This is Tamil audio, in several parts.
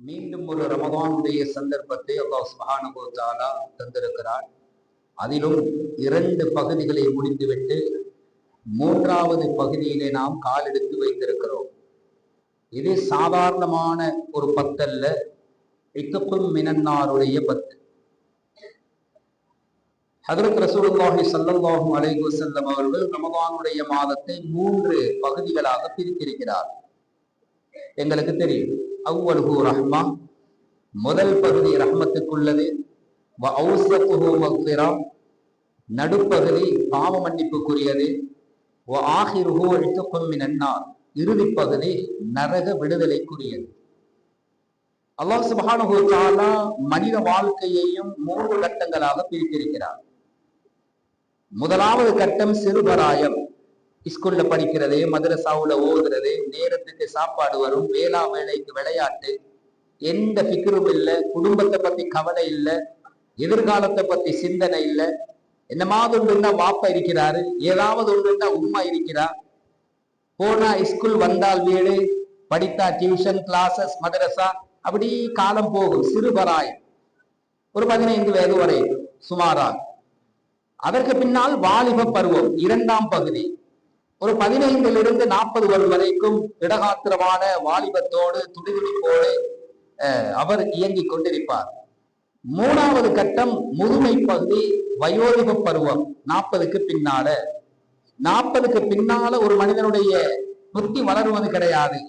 மீண்டும் ஒரு ரமதானுடைய சந்தர்ப்பத்தை அல்லாஹ் சுப்ஹானஹு வ தஆலா தந்திருக்கிறார். அதிலும் 2 பகுதிகளை முடித்துவிட்டு 3வது பகுதியிலே நாம் காலெடுத்து வைத்திருக்கிறோம். இது சாதாரணமான ஒரு பத்தல்ல, இத்கும் மினன்னாருடைய பத்து. ஹஜ்ரத் ரசூலுல்லாஹி ஸல்லல்லாஹு அலைஹி வஸல்லம் அவர்கள் ரமதானுடைய மாதத்தை 3 பகுதிகளாக பிரித்திருக்கிறார். எங்களுக்கு தெரியும், அவ்வலுஹு ரஹ்மா, முதல் பகுதி ரஹ்மத்துக்குள்ளது, வ அவ்ஸத்துஹு மக்ஃபிரா, நடுப்பகுதி பாவ மன்னிப்புக்குரியது, வ ஆகிருஹு இத்கும் மினன்னார், இறுதி பகுதி நரக விடுதலைக்குரியது. அல்லாஹ் சுப்ஹானஹு வ தஆலா மனித வாழ்க்கையையும் 3 கட்டங்களாக பிரித்திருக்கிறார். முதலாவது கட்டம் சிறுபராயம், ஸ்கூல்ல படிக்கிறது, மதரசாவுல ஓதுறது, நேரத்துக்கு சாப்பாடு வரும், வேளா வேலைக்கு விளையாட்டு, எந்த ஃபிக்ரும் இல்லை, குடும்பத்தை பத்தி கவலை இல்லை, எதிர்காலத்தை பத்தி சிந்தனை இல்லை. என்னமாவது ஒன்றுன்னா வாப்பா இருக்கிறாரு, ஏதாவது ஒன்றுன்னா உம்மா இருக்கிறா, போனா ஸ்கூல், வந்தால் வீடு, படித்தா டியூஷன் கிளாஸஸ், மதரசா, அப்படி காலம் போகும். சிறுபராயம் ஒரு 15 வயது வரை சுமாராக. அதற்கு பின்னால் வாலிப பருவம், 2ஆம் பகுதி, ஒரு 15லிருந்து 40 வருடம் வரைக்கும் இடகாத்திரமான வாலிபத்தோடு துடிதுடிப்போடு அவர் இயங்கிக் கொண்டிருப்பார். 3வது கட்டம் முதுமை பகுதி, வயோதிப பருவம், 40க்கு பின்னால. 40க்கு பின்னால ஒரு மனிதனுடைய புத்தி வளருவது கிடையாது,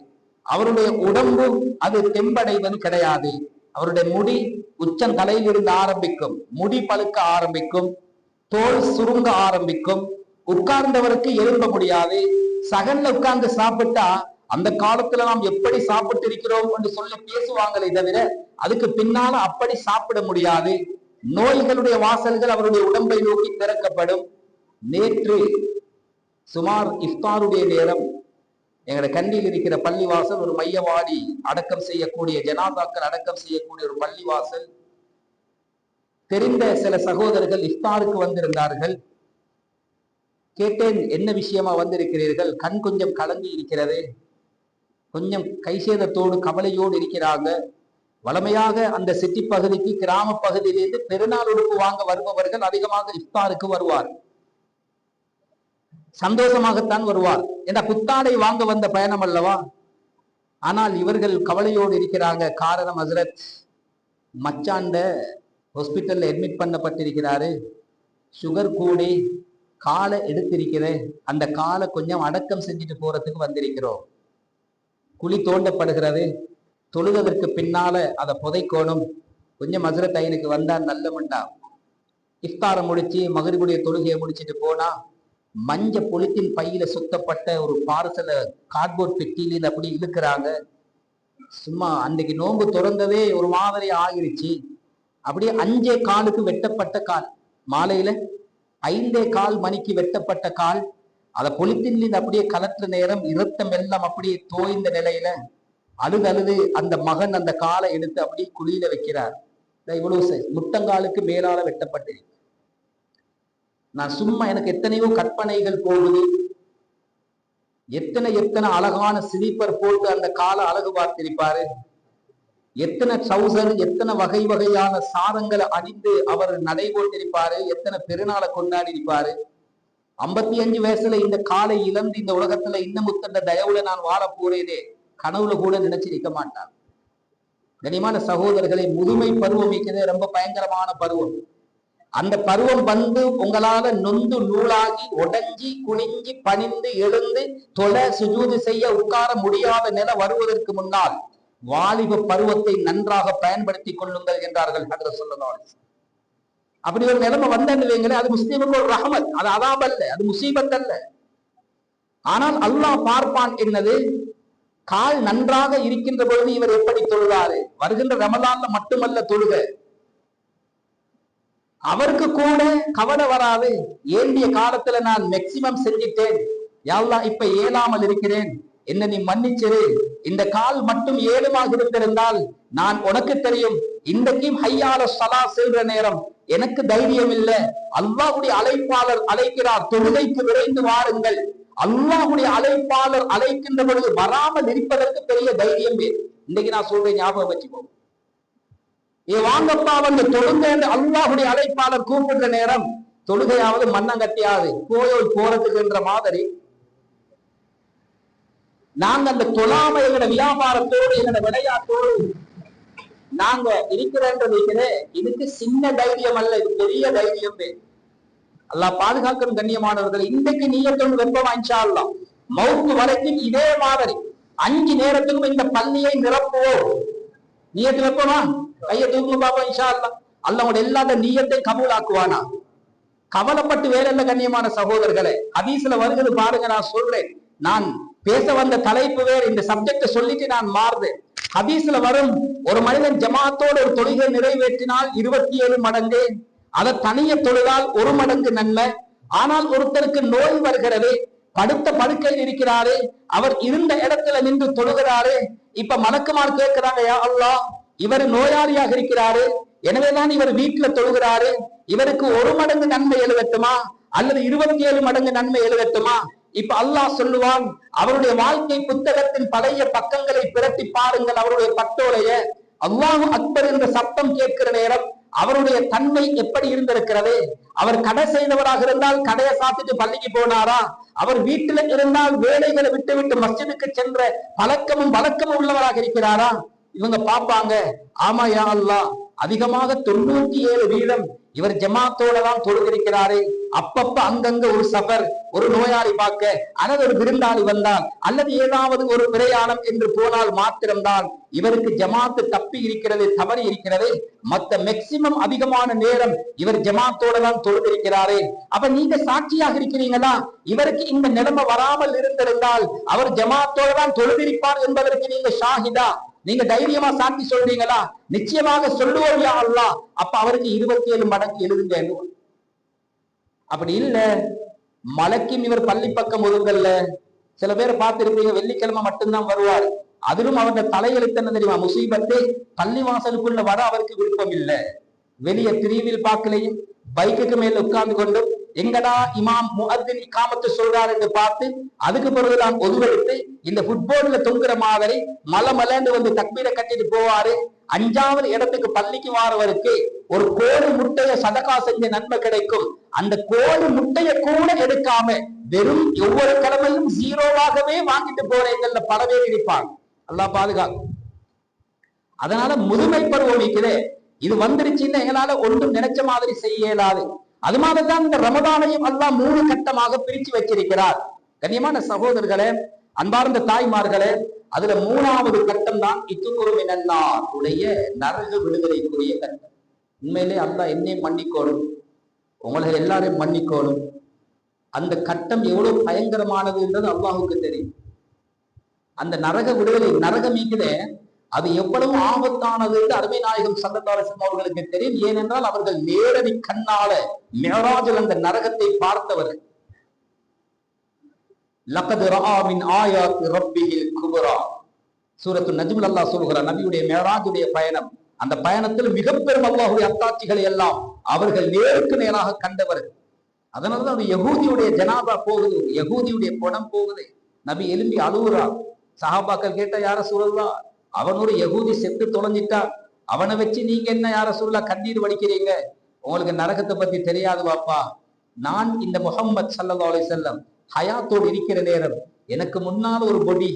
அவருடைய உடம்பு அது தெம்படைவது கிடையாது. அவருடைய முடி உச்சந்தலையில் இருந்து ஆரம்பிக்கும், முடி பழுக்க ஆரம்பிக்கும், தோல் சுருங்க ஆரம்பிக்கும், உட்கார்ந்தவருக்கு எழும்ப முடியாது. சகல்ல உட்கார்ந்து சாப்பிட்டா அந்த காலத்துல நாம் எப்படி சாப்பிட்டு இருக்கிறோம் என்று சொல்லி பேசுவாங்களே தவிர அதுக்கு பின்னால அப்படி சாப்பிட முடியாது. நோய்களுடைய வாசல்கள் அவருடைய உடம்பை நோக்கி திறக்கப்படும். நேற்று சுமார் இஃப்தாருடைய நேரம், எங்களோட கண்டியில் இருக்கிற பள்ளிவாசல் ஒரு மையவாடி அடக்கம் செய்யக்கூடிய, ஜனாதாக்கள் அடக்கம் செய்யக்கூடிய ஒரு பள்ளிவாசல். தெரிந்த சில சகோதரர்கள் இஃப்தாருக்கு வந்திருந்தார்கள். கேட்டேன், என்ன விஷயமா வந்திருக்கிறீர்கள்? கண் கொஞ்சம் கலங்கி இருக்கிறது, கொஞ்சம் கைசேதத்தோடு கவலையோடு இருக்கிறாங்க. வளமையாக அந்த சிட்டி பகுதிக்கு கிராம பகுதியிலிருந்து பெருநாள் உடுப்பு வாங்க வருபவர்கள் அதிகமாக இஃப்தாருக்கு வருவார், சந்தோஷமாகத்தான் வருவார். என்ற புத்தாடை வாங்க வந்த பயணம் அல்லவா. ஆனால் இவர்கள் கவலையோடு இருக்கிறாங்க. காரணம், ஹஸ்ரத் மச்சாண்ட ஹாஸ்பிட்டல்ல அட்மிட் பண்ணப்பட்டிருக்கிறாரு, சுகர் கூடி காலை எடுத்திருக்கிறேன், அந்த காலை கொஞ்சம் அடக்கம் செஞ்சுட்டு போறதுக்கு வந்திருக்கிறோம். குழி தோண்டப்படுகிறது, தொழுவதற்கு பின்னால அதை புதைக்கோணும், கொஞ்சம் ஹஸ்ரத் ஐனுக்கு வந்தா நல்லமுண்டா. இஃப்தாரை முடிச்சு மகரிபுடைய தொழுகையை முடிச்சுட்டு போனா மஞ்ச பொலித்தின் பையில சுத்தப்பட்ட ஒரு பார்சல கார்ட்போர்ட் பெட்டியில அப்படி இழுக்கிறாங்க. சும்மா அன்றைக்கு நோன்பு திறந்ததே ஒரு மாதிரி ஆகிருச்சு. அப்படியே 5 காலுக்கு வெட்டப்பட்ட கால், மாலையில 5 மணிக்கு வெட்டப்பட்ட கால். அதை பொலித்தின் அப்படியே கலற்ற நேரம், இரத்தம் எல்லாம் அப்படியே தோய்ந்த நிலையில அழுது அந்த மகன் அந்த காலை எடுத்து அப்படியே குழியில வைக்கிறார். இவ்வளவு முட்டங்காலுக்கு மேலால வெட்டப்பட்டு. நான் சும்மா, எனக்கு எத்தனையோ கற்பனைகள் போகுது. எத்தனை அழகான ஸ்லீப்பர் போட்டு அந்த காலை அழகு பார்த்திருப்பாரு, எத்தனை ட்ரௌசர், எத்தனை வகையான சாதங்களை அணிந்து அவர் நடைபோட்டிருப்பாரு, எத்தனை பெருநாளை கொண்டாடி இருப்பாரு. 55 வயசுல இந்த காலை இழந்து இந்த உலகத்துல இன்னும் முத்தண்ட தயவுல நான் வாழ போறேனே, கனவுல கூட நினைச்சிருக்க மாட்டான். கனிமான சகோதரர்களை, முதுமை பருவம் இருக்கிறது ரொம்ப பயங்கரமான பருவம். அந்த பருவம் வந்து உங்களால நொந்து நூலாகி உடைஞ்சி குனிஞ்சி பணிந்து எழுந்து தொலை சுஜூது செய்ய உட்கார முடியாத நிலை வருவதற்கு முன்னால் வாலிப பருவத்தை நன்றாக பயன்படுத்திக் கொள்ளுங்கள் என்றார்கள் ஹஜ்ரத் ஸல்லல்லாஹு அலைஹி வஸல்லம். அப்படி ஒரு நிலைமை வந்தீங்களே, அது முஸ்லிமுக்கு ஒரு ரஹமத், அது அதாப் அல்ல, அது முசீபத் அல்ல. ஆனால் அல்லாஹ் பார்ப்பான் என்னது, கால் நன்றாக இருக்கின்ற பொழுது இவர் எப்படி தொழுதாரு. வருகின்ற ரமலான்ல மட்டுமல்ல தொழுக, அவருக்கு கூட கவலை வராது. ஏந்திய காலத்துல நான் மேக்சிமம் செஞ்சிட்டேன், யா அல்லாஹ் இப்ப ஏலாமல் இருக்கிறேன், என்ன நீ மன்னிச்சிரு. இந்த கால் மட்டும் ஏழுமாக இருந்திருந்தால் நான், உனக்கு தெரியும், இன்றைக்கும் ஹையால ஸலா செல்ற நேரம் எனக்கு தைரியம் இல்லை. அல்லாஹ்வுடைய அழைப்பாளர் அழைக்கிறார், தொழுகைக்கு விரைந்து வாருங்கள். அல்லாஹ்வுடைய அழைப்பாளர் அழைக்கின்ற பொழுது வராமல் இருப்பதற்கு பெரிய தைரியம் வேறு. இன்னைக்கு நான் சொல்றேன், ஞாபகம் வச்சுக்கோ. வாங்கப்பா வந்து தொழுங்க என்று அல்லாஹ்வுடைய அழைப்பாளர் கூப்பிடுற நேரம் தொழுகையாவது மண்ணங்கட்டியாவது போறதுக்குன்ற மாதிரி நாங்க அந்த தொழாம எங்கட வியாபாரத்தோடு எங்கட விளையாட்டோடு நாங்க இருக்கிறேன். இதுக்கு சின்ன தைரியம் அல்ல, இது பெரிய தைரியம். அல்லாஹ் பாதுகாக்கும் கண்ணியமானவர்கள். இன்றைக்கு நீயத்தோடு வெப்பமா இன்ஷா அல்லாஹ் மௌத்து வரைக்கும் இதே மாதிரி 5 நேரத்துக்கும் இந்த பள்ளியை நிரப்புவோம். நீயத்து வெப்பமா? கையை தூக்கு பாப்பா இன்ஷா அல்லாஹ். அல்லாஹ்வோட எல்லா நீயத்தை கபூலாக்குவானா? கவலைப்பட்டு வேற இல்ல கண்ணியமான சகோதரர்களே. ஹதீஸ்ல வருகிறது பாருங்க, நான் சொல்றேன். நான் பேச வந்த தலைப்பு வேறு, இந்த சப்ஜெக்ட சொல்லிட்டு நான் மாறுறேன். ஹதீஸ்ல வரும், ஒரு மனிதன் ஜமாத்தோடு ஒரு தொழுகை நிறைவேற்றினால் 27 மடங்கு, அதை தனிய தொழுதால் 1 மடங்கு நன்மை. ஆனால் ஒருத்தருக்கு நோய் வருகிறது, படுத்த படுக்கையில் இருக்கிறாரு, அவர் இருந்த இடத்துல நின்று தொழுகிறாரு. இப்ப மலக்குமார் கேட்கிறாங்க, யா அல்லாஹ், இவர் நோயாளியாக இருக்கிறாரு, எனவேதான் இவர் வீட்டுல தொழுகிறாரு, இவருக்கு 1 மடங்கு நன்மை எழுதட்டுமா அல்லது 27 மடங்கு நன்மை எழுதட்டுமா? இப்ப அல்லாஹ் சொல்லுவான், அவருடைய வாழ்க்கை புத்தகத்தின் பழைய பக்கங்களை பிரட்டி பாருங்கள். அவருடைய பட்டோலைய அல்லாஹு அக்பர் என்ற சப்தம் கேட்கிற நேரம் அவருடைய தன்மை எப்படி இருந்திருக்கிறது? அவர் கடை செய்தவராக இருந்தால் கடையை சாத்திட்டு பள்ளிக்கு போனாரா? அவர் வீட்டில் இருந்தால் வேலைகளை விட்டு விட்டு மஸ்ஜிதுக்கு சென்ற பழக்கமும் வழக்கமும் உள்ளவராக இருக்கிறாரா? இவங்க பாப்பாங்க, ஆமா யா அல்லாஹ், அதிகமாக 97% இவர் ஜமாத்தோட தான் தொழுதிருக்கிறாரே. அப்பப்ப அங்கங்க ஒரு சபர், ஒரு நோயாளி பார்க்க அல்லது ஒரு விருந்தாளி வந்தால் அல்லது ஏதாவது ஒரு பிரயாணம் என்று போனால் மாத்திரம்தான் இவருக்கு ஜமாத்து தப்பி இருக்கிறது, தவறி இருக்கிறது. மற்ற மேக்சிமம் அதிகமான நேரம் இவர் ஜமாத்தோட தான் தொழுதிருக்கிறாரே. அப்ப நீங்க சாட்சியாக இருக்கிறீங்களா? இவருக்கு இந்த நிலைமை வராமல் இருந்திருந்தால் அவர் ஜமாத்தோட தான் தொழுதிருப்பார் என்பதற்கு நீங்க ஷாஹிதா? நீங்க தைரியமா சாட்சி சொல்றீங்களா? நிச்சயமாக சொல்லுவோம் யா அல்லாஹ். அப்ப அவருக்கு 27 மடங்கு எழுதுங்க. அப்படி இல்ல, மலக்கும் இவர் பள்ளி பக்கம் ஒதுங்கல்ல. சில பேரை பார்த்திருப்பீங்க, வெள்ளிக்கிழமை மட்டும்தான் வருவார். அதிலும் அவருடைய தலையெழுத்து என்ன தெரியுமா? முசீபத்து. பள்ளி வாசலுக்குள்ள வர அவருக்கு விருப்பம் இல்லை. வெளியே திரிவில் பார்க்கலையும் பைக்குக்கு மேல உட்கார்ந்து கொண்டு எங்கடா இமாம் முஅத்தின் இகாமத்து சொல்றாரு என்று பார்த்து அதுக்கு பிறகு நான் ஒதுவெடுத்து இந்த ஃபுட்பால்ல தொங்குற மாதிரி மலமலன்னு வந்து தக்பீரை கட்டிட்டு போவாரு. 5வது இடத்துக்கு பள்ளிக்கு வாரவருக்கு ஒரு கோழி முட்டைய சதகா செஞ்ச நன்மை கிடைக்கும். அந்த கோழி முட்டைய கூட எடுக்காம வெறும் ஒவ்வொரு கடமையும் 0வாகவே வாங்கிட்டு போறீங்கல்ல பல பேர் இருப்பாங்க. அல்லாஹ் பாதுகாக்கும். அதனால முதுமை பருவம் இருக்கிறே, இது வந்துருச்சுன்னு எங்களால ஒன்றும் நினைச்ச மாதிரி செய்ய இயலாது. அது மாதிரிதான் இந்த ரமதானையும் அல்லாஹ் 3 கட்டமாக பிரிச்சு வச்சிருக்கிறார். கண்ணியமான சகோதரர்களே, அன்பார்ந்த தாய்மார்களே, அதுல 3வது கட்டம் தான் இத்துக்குறுமினார் உடைய நரக விடுதலைக்குரிய கட்டம். உண்மையிலே அல்லாஹ் என்னையும் மன்னிக்கோணும், உங்களை எல்லாரையும் மன்னிக்கோணும். அந்த கட்டம் எவ்வளவு பயங்கரமானது என்றது அல்லாஹுக்கு தெரியும். அந்த நரக விடுதலை, நரகம் மீக்குதே, அது எவ்வளவு ஆபத்தானது என்று அருமை நாயகம் ஸல்லல்லாஹு அலைஹி வஸல்லம் அவர்களுக்கு தெரியும். ஏனென்றால் அவர்கள் நேரடி கண்ணால மிஅராஜில் அந்த நரகத்தை பார்த்தவர்கள். லகத் ரஆ மின் ஆயாத்தி ரப்பிஹில் குப்ரா, சூரத்து நஜ்ம்ல அல்லாஹ் சொல்கிறார், நபியுடைய மிஅராஜுடைய பயணம், அந்த பயணத்தில் மிக பெரும் அல்லாஹ்வுடைய அத்தாட்சிகளை எல்லாம் அவர்கள் நேருக்கு நேராக கண்டவர்கள். அதனாலதான் அது யகூதியுடைய ஜனாதா போகுது, யகூதியுடைய பணம் போகுது. நபி எழும்பி அழுகுறார். சஹாபாக்கள் கேட்ட, யார ரசூலல்லாஹ், அவன் ஒரு யகூதி செத்து தொலைஞ்சிட்டா, அவனை வச்சு நீங்க என்ன யார ரசூலல்லாஹ் கண்ணீர் வடிக்கிறீங்க? உங்களுக்கு நரகத்தை பத்தி தெரியாது வாப்பா. நான் இந்த முஹம்மத் ஸல்லல்லாஹு அலைஹி வஸல்லம் ஹயாத்தோடு இருக்கிற நேரம் எனக்கு முன்னால் ஒரு பொடி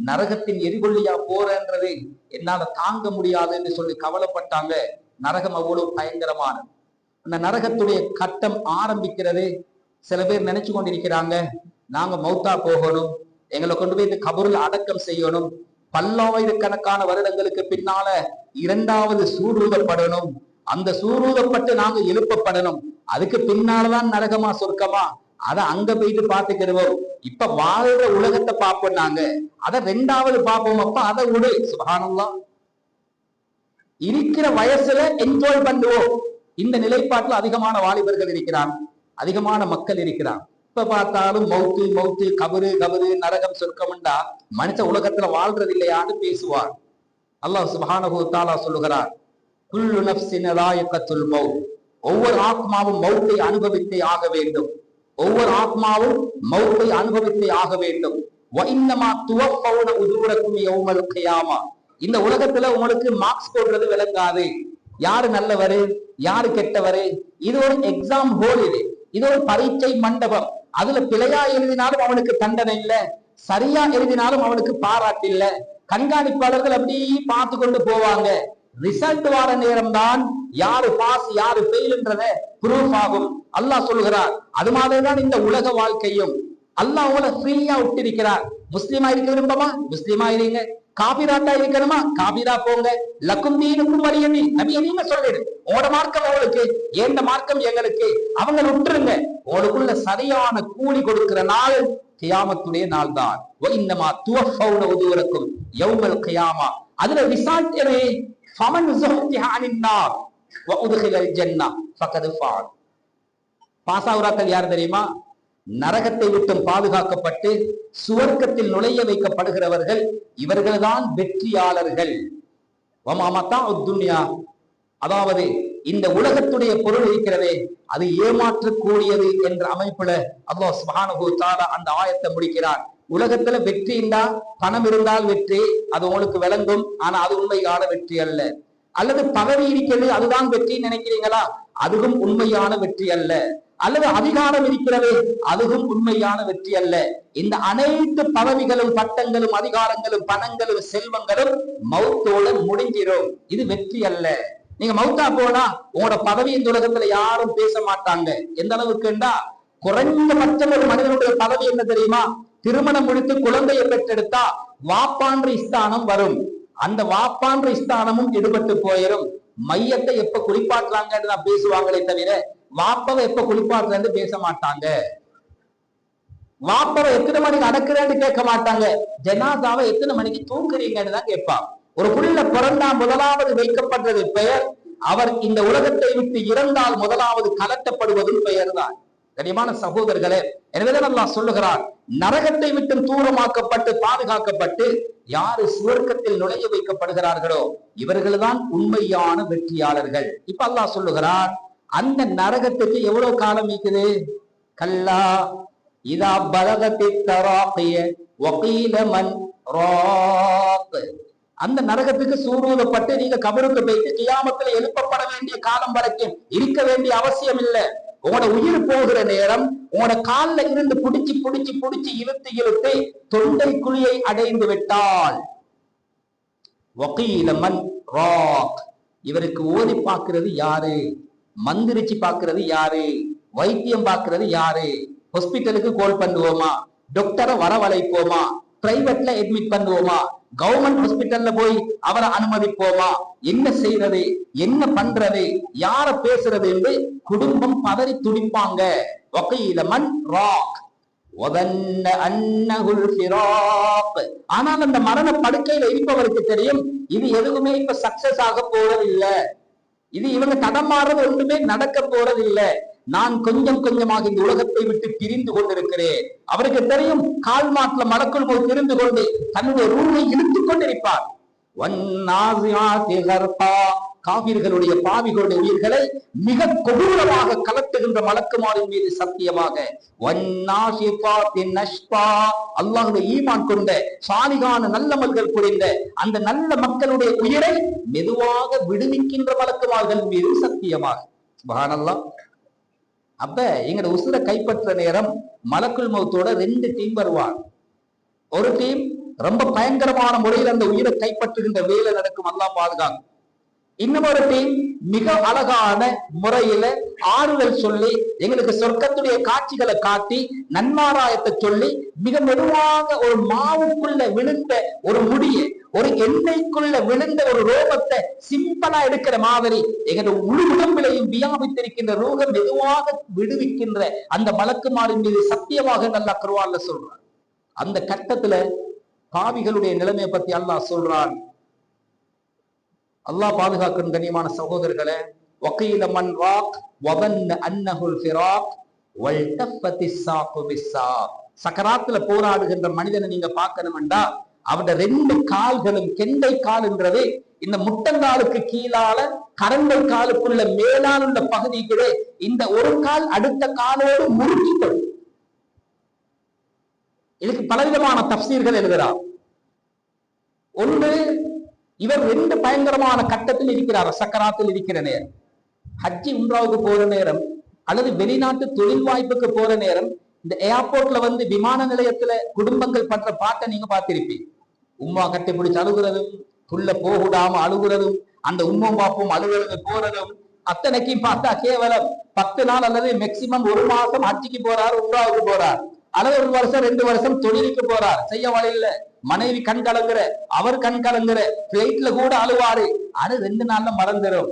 நரகத்தின் எரிகொள்ளியா போறன்றது என்னால தாங்க முடியாது என்று சொல்லி கவலைப்பட்டாங்க. நரகம் அவ்வளவு பயங்கரமான அந்த நரகத்துடைய கட்டம் ஆரம்பிக்கிறது. சில பேர் நினைச்சு கொண்டிருக்கிறாங்க, நாங்க மௌத்தா போகணும், எங்களை கொண்டு போய் இந்த கபூர்ல அடக்கம் செய்யணும், பல்லாயிரக்கணக்கான வருடங்களுக்கு பின்னால 2வது சூரூதப்படணும், அந்த சூரூதப்பட்டு நாங்க எழுப்பப்படணும், அதுக்கு பின்னாலதான் நரகமா சொர்க்கமா, அதை அங்க போயிட்டு பாத்துக்கிடுவோம். இப்ப வாழ்ற உலகத்தை பார்ப்போம், நாங்க அதை 2வது பார்ப்போம். அப்ப அதை விடு. சுப்ஹானல்லாஹ், இருக்கிற வயசுல என்ஜாய் பண்ணுவோம். இந்த நிலைப்பாட்டுல அதிகமான வாலிபர்கள் இருக்கிறாங்க, அதிகமான மக்கள் இருக்கிறாங்க. இப்ப பார்த்தாலும் மௌத்து மௌத்து, கபரு கபரு, நரகம் சொர்க்கம்ண்டா மனுஷ உலகத்துல வாழ்றது இல்லையான்னு பேசுவார். அல்லாஹ் சுப்ஹானஹு வ தஆலா சொல்லுகிறார், குல்லு நஃப்ஸின் ஸாயிகத்துல் மௌத், ஒவ்வொரு ஆத்மாவும் மௌத்தை அனுபவித்தே ஆக வேண்டும், ஒவ்வொரு ஆத்மாவும் மௌத்தை அனுபவித்தே ஆக வேண்டும். வ இன்னமா துவஃபவுன உஜூரக்கும் யௌமல் கியாமா, இந்த உலகத்துல உங்களுக்கு மார்க்ஸ் போடுறது விளங்காது. யாரு நல்லவரு யாரு கெட்டவரு, இது ஒரு எக்ஸாம் ஹோல், இது ஒரு பரீட்சை மண்டபம். அதுல பிழையா எழுதினாலும் அவனுக்கு தண்டனை இல்ல, சரியா எழுதினாலும் அவனுக்கு பாராட்டு இல்ல. கண்காணிப்பாளர்கள் அப்படி பார்த்து கொண்டு போவாங்க. ரிசல்ட் வார நேரம் தான் யாரு பாஸ் யாரு ஃபெயில்ன்றத ப்ரூஃப் ஆகும். அல்லாஹ் சொல்லுகிறார், அது மாதிரிதான் இந்த உலக வாழ்க்கையும். அல்லாஹ் உங்களை ஃப்ரீயா விட்டிருக்கிறார். முஸ்லிமா இருக்க விரும்பமா முஸ்லிமா இருங்க, காபிராட்டா இருக்கணுமா காபிரா போங்க. லக்கும் தீனுக்கும் வலியதி, நபியை நீங்க சொல்லிடு. உங்களோட மார்க்கம் அவளுக்கு, ஏண்ட மார்க்கம் எங்களுக்கு, அவங்க விட்டுருங்க. உங்களுக்குள்ள சரியான கூலி கொடுக்கிற நாள் கியாமத்துடைய நாள் தான். இன்னமா துவஃபௌன உஜூரக்கும் யௌமல் கியாமா. அதுல ரிசல்ட் என்ன? ஃபமன் ஸுஹ்திஹ அனின் நார் வ உத்கிலல் ஜன்னah ஃபகத் ஃபாஸ். பாஸ் ஆகுறாக்கள் யார் தெரியுமா? நரகத்தை விட்டும் பாதுகாக்கப்பட்டு சுவர்க்கத்தில் நுழைய வைக்கப்படுகிறவர்கள். இவர்கள்தான் வெற்றியாளர்கள். அதாவது இந்த உலகத்துடைய பொருள் இருக்கிறதே அது ஏமாற்றக்கூடியது என்ற அமைப்புல அல்லாஹ் சுப்ஹானஹு வ தஆலா அந்த ஆயத்தை முடிக்கிறார். உலகத்துல வெற்றி இருந்தா, பணம் இருந்தால் வெற்றி, அது உங்களுக்கு விளங்கும். ஆனா அது உண்மையான வெற்றி அல்ல. அல்லது பதவி இருக்கிறது அதுதான் வெற்றின்னு நினைக்கிறீங்களா? அதுவும் உண்மையான வெற்றி அல்ல. அல்லது அதிகாரம் இருக்கிறது அதுவும் உண்மையான வெற்றி அல்ல. இந்த அனைத்து பதவிகளும் பட்டங்களும் அதிகாரங்களும் பணங்களும் செல்வங்களும் மௌத்தோட முடிஞ்சிடும். இது வெற்றி அல்ல. நீங்க மௌத்தா போனா உங்களோட பதவி இந்த உலகத்துல யாரும் பேச மாட்டாங்க. எந்த அளவுக்குண்டா, குறைந்தபட்சம் ஒரு மனிதனுடைய பதவி என்ன தெரியுமா? திருமணம் முடித்து குழந்தையை பெற்றெடுத்தா வாப்பான்ற ஸ்தானம் வரும். அந்த வாப்பான்ற ஸ்தானமும் எடுபட்டு போயிடும். மையத்தை எப்ப குளிப்பாட்டுறாங்கன்னு தான் பேசுவாங்களே தவிர வாப்பவை எப்ப குளிப்பாட்டுறேன்னு பேச மாட்டாங்க. வாப்பவை எத்தனை மணிக்கு அடக்குறேன்னு கேட்க மாட்டாங்க. ஜனாதாவை எத்தனை மணிக்கு தூக்குறீங்கன்னு தான் கேட்பான். ஒரு புள்ள பிறந்தா முதலாவது வைக்கப்படுறது பெயர். அவர் இந்த உலகத்தை விட்டு இறந்தால் முதலாவது கலட்டப்படுவதும் பெயர் தான். கனிமான சகோதரர்களே, எனவேதான் அல்லாஹ் சொல்லுகிறார், நரகத்தை விட்டு தூரமாக்கப்பட்டு பாதுகாக்கப்பட்டு யாரு சுவர்க்கத்தில் நுழைய வைக்கப்படுகிறார்களோ இவர்கள்தான் உண்மையான வெற்றியாளர்கள். இப்ப அல்லாஹ் சொல்லுகிறார், அந்த நரகத்துக்கு எவ்வளவு காலம் இருக்குது? கல்லா இதா பலகத்தி தராகிய வகீல மன் ராக். அந்த நரகத்துக்கு சூரூதப்பட்டு நீங்க கபருக்கு போயிட்டு கியாமத்துல எழுப்பப்பட வேண்டிய காலம் வரைக்கும் இருக்க வேண்டிய அவசியம் இல்லை. உங்களோட உயிர் போகிற நேரம் உங்களோட கால்ல இருந்து புடிச்சு புடிச்சு புடிச்சு இழுத்து இழுத்து தொண்டை குழியை அடைந்து விட்டால் வகீல மன் ராக். இவருக்கு ஓதி பார்க்கிறது யாரு? மந்திரிச்சு பார்க்கிறது யாரு? வைத்தியம் பார்க்கிறது யாரு? ஹாஸ்பிட்டலுக்கு கால் பண்ணுவோமா? டாக்டரை வரவழைப்போமா? பிரைவேட்ல அட்மிட் பண்ணுவோமா? கவர்மெண்ட் ஹாஸ்பிட்டல்ல போய் அவரை அனுமதிப்போமா? என்ன செய்யறது, என்ன பண்றது, யார பேசுறது என்று குடும்பம் பதறி துடிப்பாங்க. வகீல மன் ராக் வதன்ன அன்னஹுல் ஃபிராக். ஆனால் அந்த மரண படுக்கையில இருப்பவருக்கு தெரியும் இது எதுவுமே இப்ப சக்சஸ் ஆக போறதில்லை. இது இவங்க தடமாறது ஒன்றுமே நடக்க போறதில்லை. நான் கொஞ்சம் கொஞ்சமாக இந்த உலகத்தை விட்டு பிரிந்து கொண்டிருக்கிறேன். அவருக்கு தெரியும் கால் மாட்டுல மலக்குள் போய் பிரிந்து கொண்டு தன்னுடைய ரூமை இழுத்துக் கொண்டிருப்பார். காவிர்களுடைய பாவிகளுடைய உயிர்களை மிக கொடூரமாக கலட்டுகின்ற மலக்குமாரின் மீது சத்தியமாக அல்லாஹ்வுடைய ஈமான் கொண்ட சாலிகான நல்லமல்கள் புரிந்த அந்த நல்ல மக்களுடைய உயிரை மெதுவாக விடுவிக்கின்ற மலக்குமார்கள் மீது சத்தியமாக. சுப்ஹானல்லாஹ். அப்ப எங்கட உசுரை கைப்பற்ற நேரம் மலக்குள் மௌத்தோட 2 டீம் வருவார். ஒரு டீம் ரொம்ப பயங்கரமான முறையில் அந்த உயிரை கைப்பற்றுகின்ற வேலை நடக்கும், அல்லாஹ் பாதுகாக்கும். இன்னொரு டீம் மிக அழகான முறையில ஆறுதல் சொல்லி எங்களுக்கு சொர்க்கத்துடைய காட்சிகளை காட்டி நன்மாராயத்தை சொல்லி மிக மெதுவாக ஒரு மாவுக்குள்ள விழுந்த ஒரு முடிய, ஒரு எண்ணெய்க்குள்ள விழுந்த ஒரு ரோகத்தை சிம்பிளா எடுக்கிற மாதிரி எங்களோட முழு உடம்பிலையும் வியாபித்திருக்கின்ற ரோகம் மெதுவாக விடுவிக்கின்ற அந்த மலக்குமாரின் மீது சத்தியமாக நல்லா குர்ஆன்ல சொல்றான். அந்த கட்டத்துல பாவிகளுடைய நிலைமையை பத்தி அல்லாஹ் சொல்றான். அல்லாஹ் பாதுகாக்கும் கண்ணியமான சகோதரர்களே, வகீல மன் ராக் வதன்ன அன்னஹுல் ஃபிராக் வல்தஃபத்திஸ் சாகு பிஸ்ஸாக். சக்கராத்துல போராடுகின்ற மனிதனை நீங்க பார்க்கணும்டா அவருடைய 2 கால்களும் கெண்டை கால்ன்றது இந்த முட்டங்காலுக்கு கீழால கரண்டை காலுக்குள்ள மேலால் உள்ள பகுதிகளே இந்த ஒரு கால் அடுத்த காலோடு முறுக்கிக்கொள். இதுக்கு பலவிதமான தஃப்சீர்கள் எழுதுறார். ஒன்று, இவர் ரெண்டு பயங்கரமான கட்டத்தில் இருக்கிறார். சக்கராத்தில் இருக்கிற நேரம், ஹஜ்ஜி உம்ராவுக்கு போற நேரம் அல்லது வெளிநாட்டு தொழில் வாய்ப்புக்கு போற நேரம், இந்த ஏர்போர்ட்ல வந்து விமான நிலையத்துல குடும்பங்கள் பண்ற பாட்டை நீங்க பார்த்திருப்பீங்க. உம்மா கட்டி பிடிச்சு அழுகுறதும், புள்ள போகுடாம அழுகுறதும், அந்த உம்மும் பாப்பும் அழுகுறது போறதும், அத்தனைக்கும் பார்த்தா கேவலம் 10 நாள் அல்லது மேக்சிமம் 1 மாசம் ஹஜ்ஜிக்கு போறார், உம்ராவுக்கு போறார், அல்லது 1 வருஷம் 2 வருஷம் தொழிலுக்கு போறார். செய்ய வழியில மனைவி கண் கலங்குற, அவர் கண் கலங்குற, பிளைட்ல கூட அழுவாரு. அது 2 நாள்ல மறந்துடும்.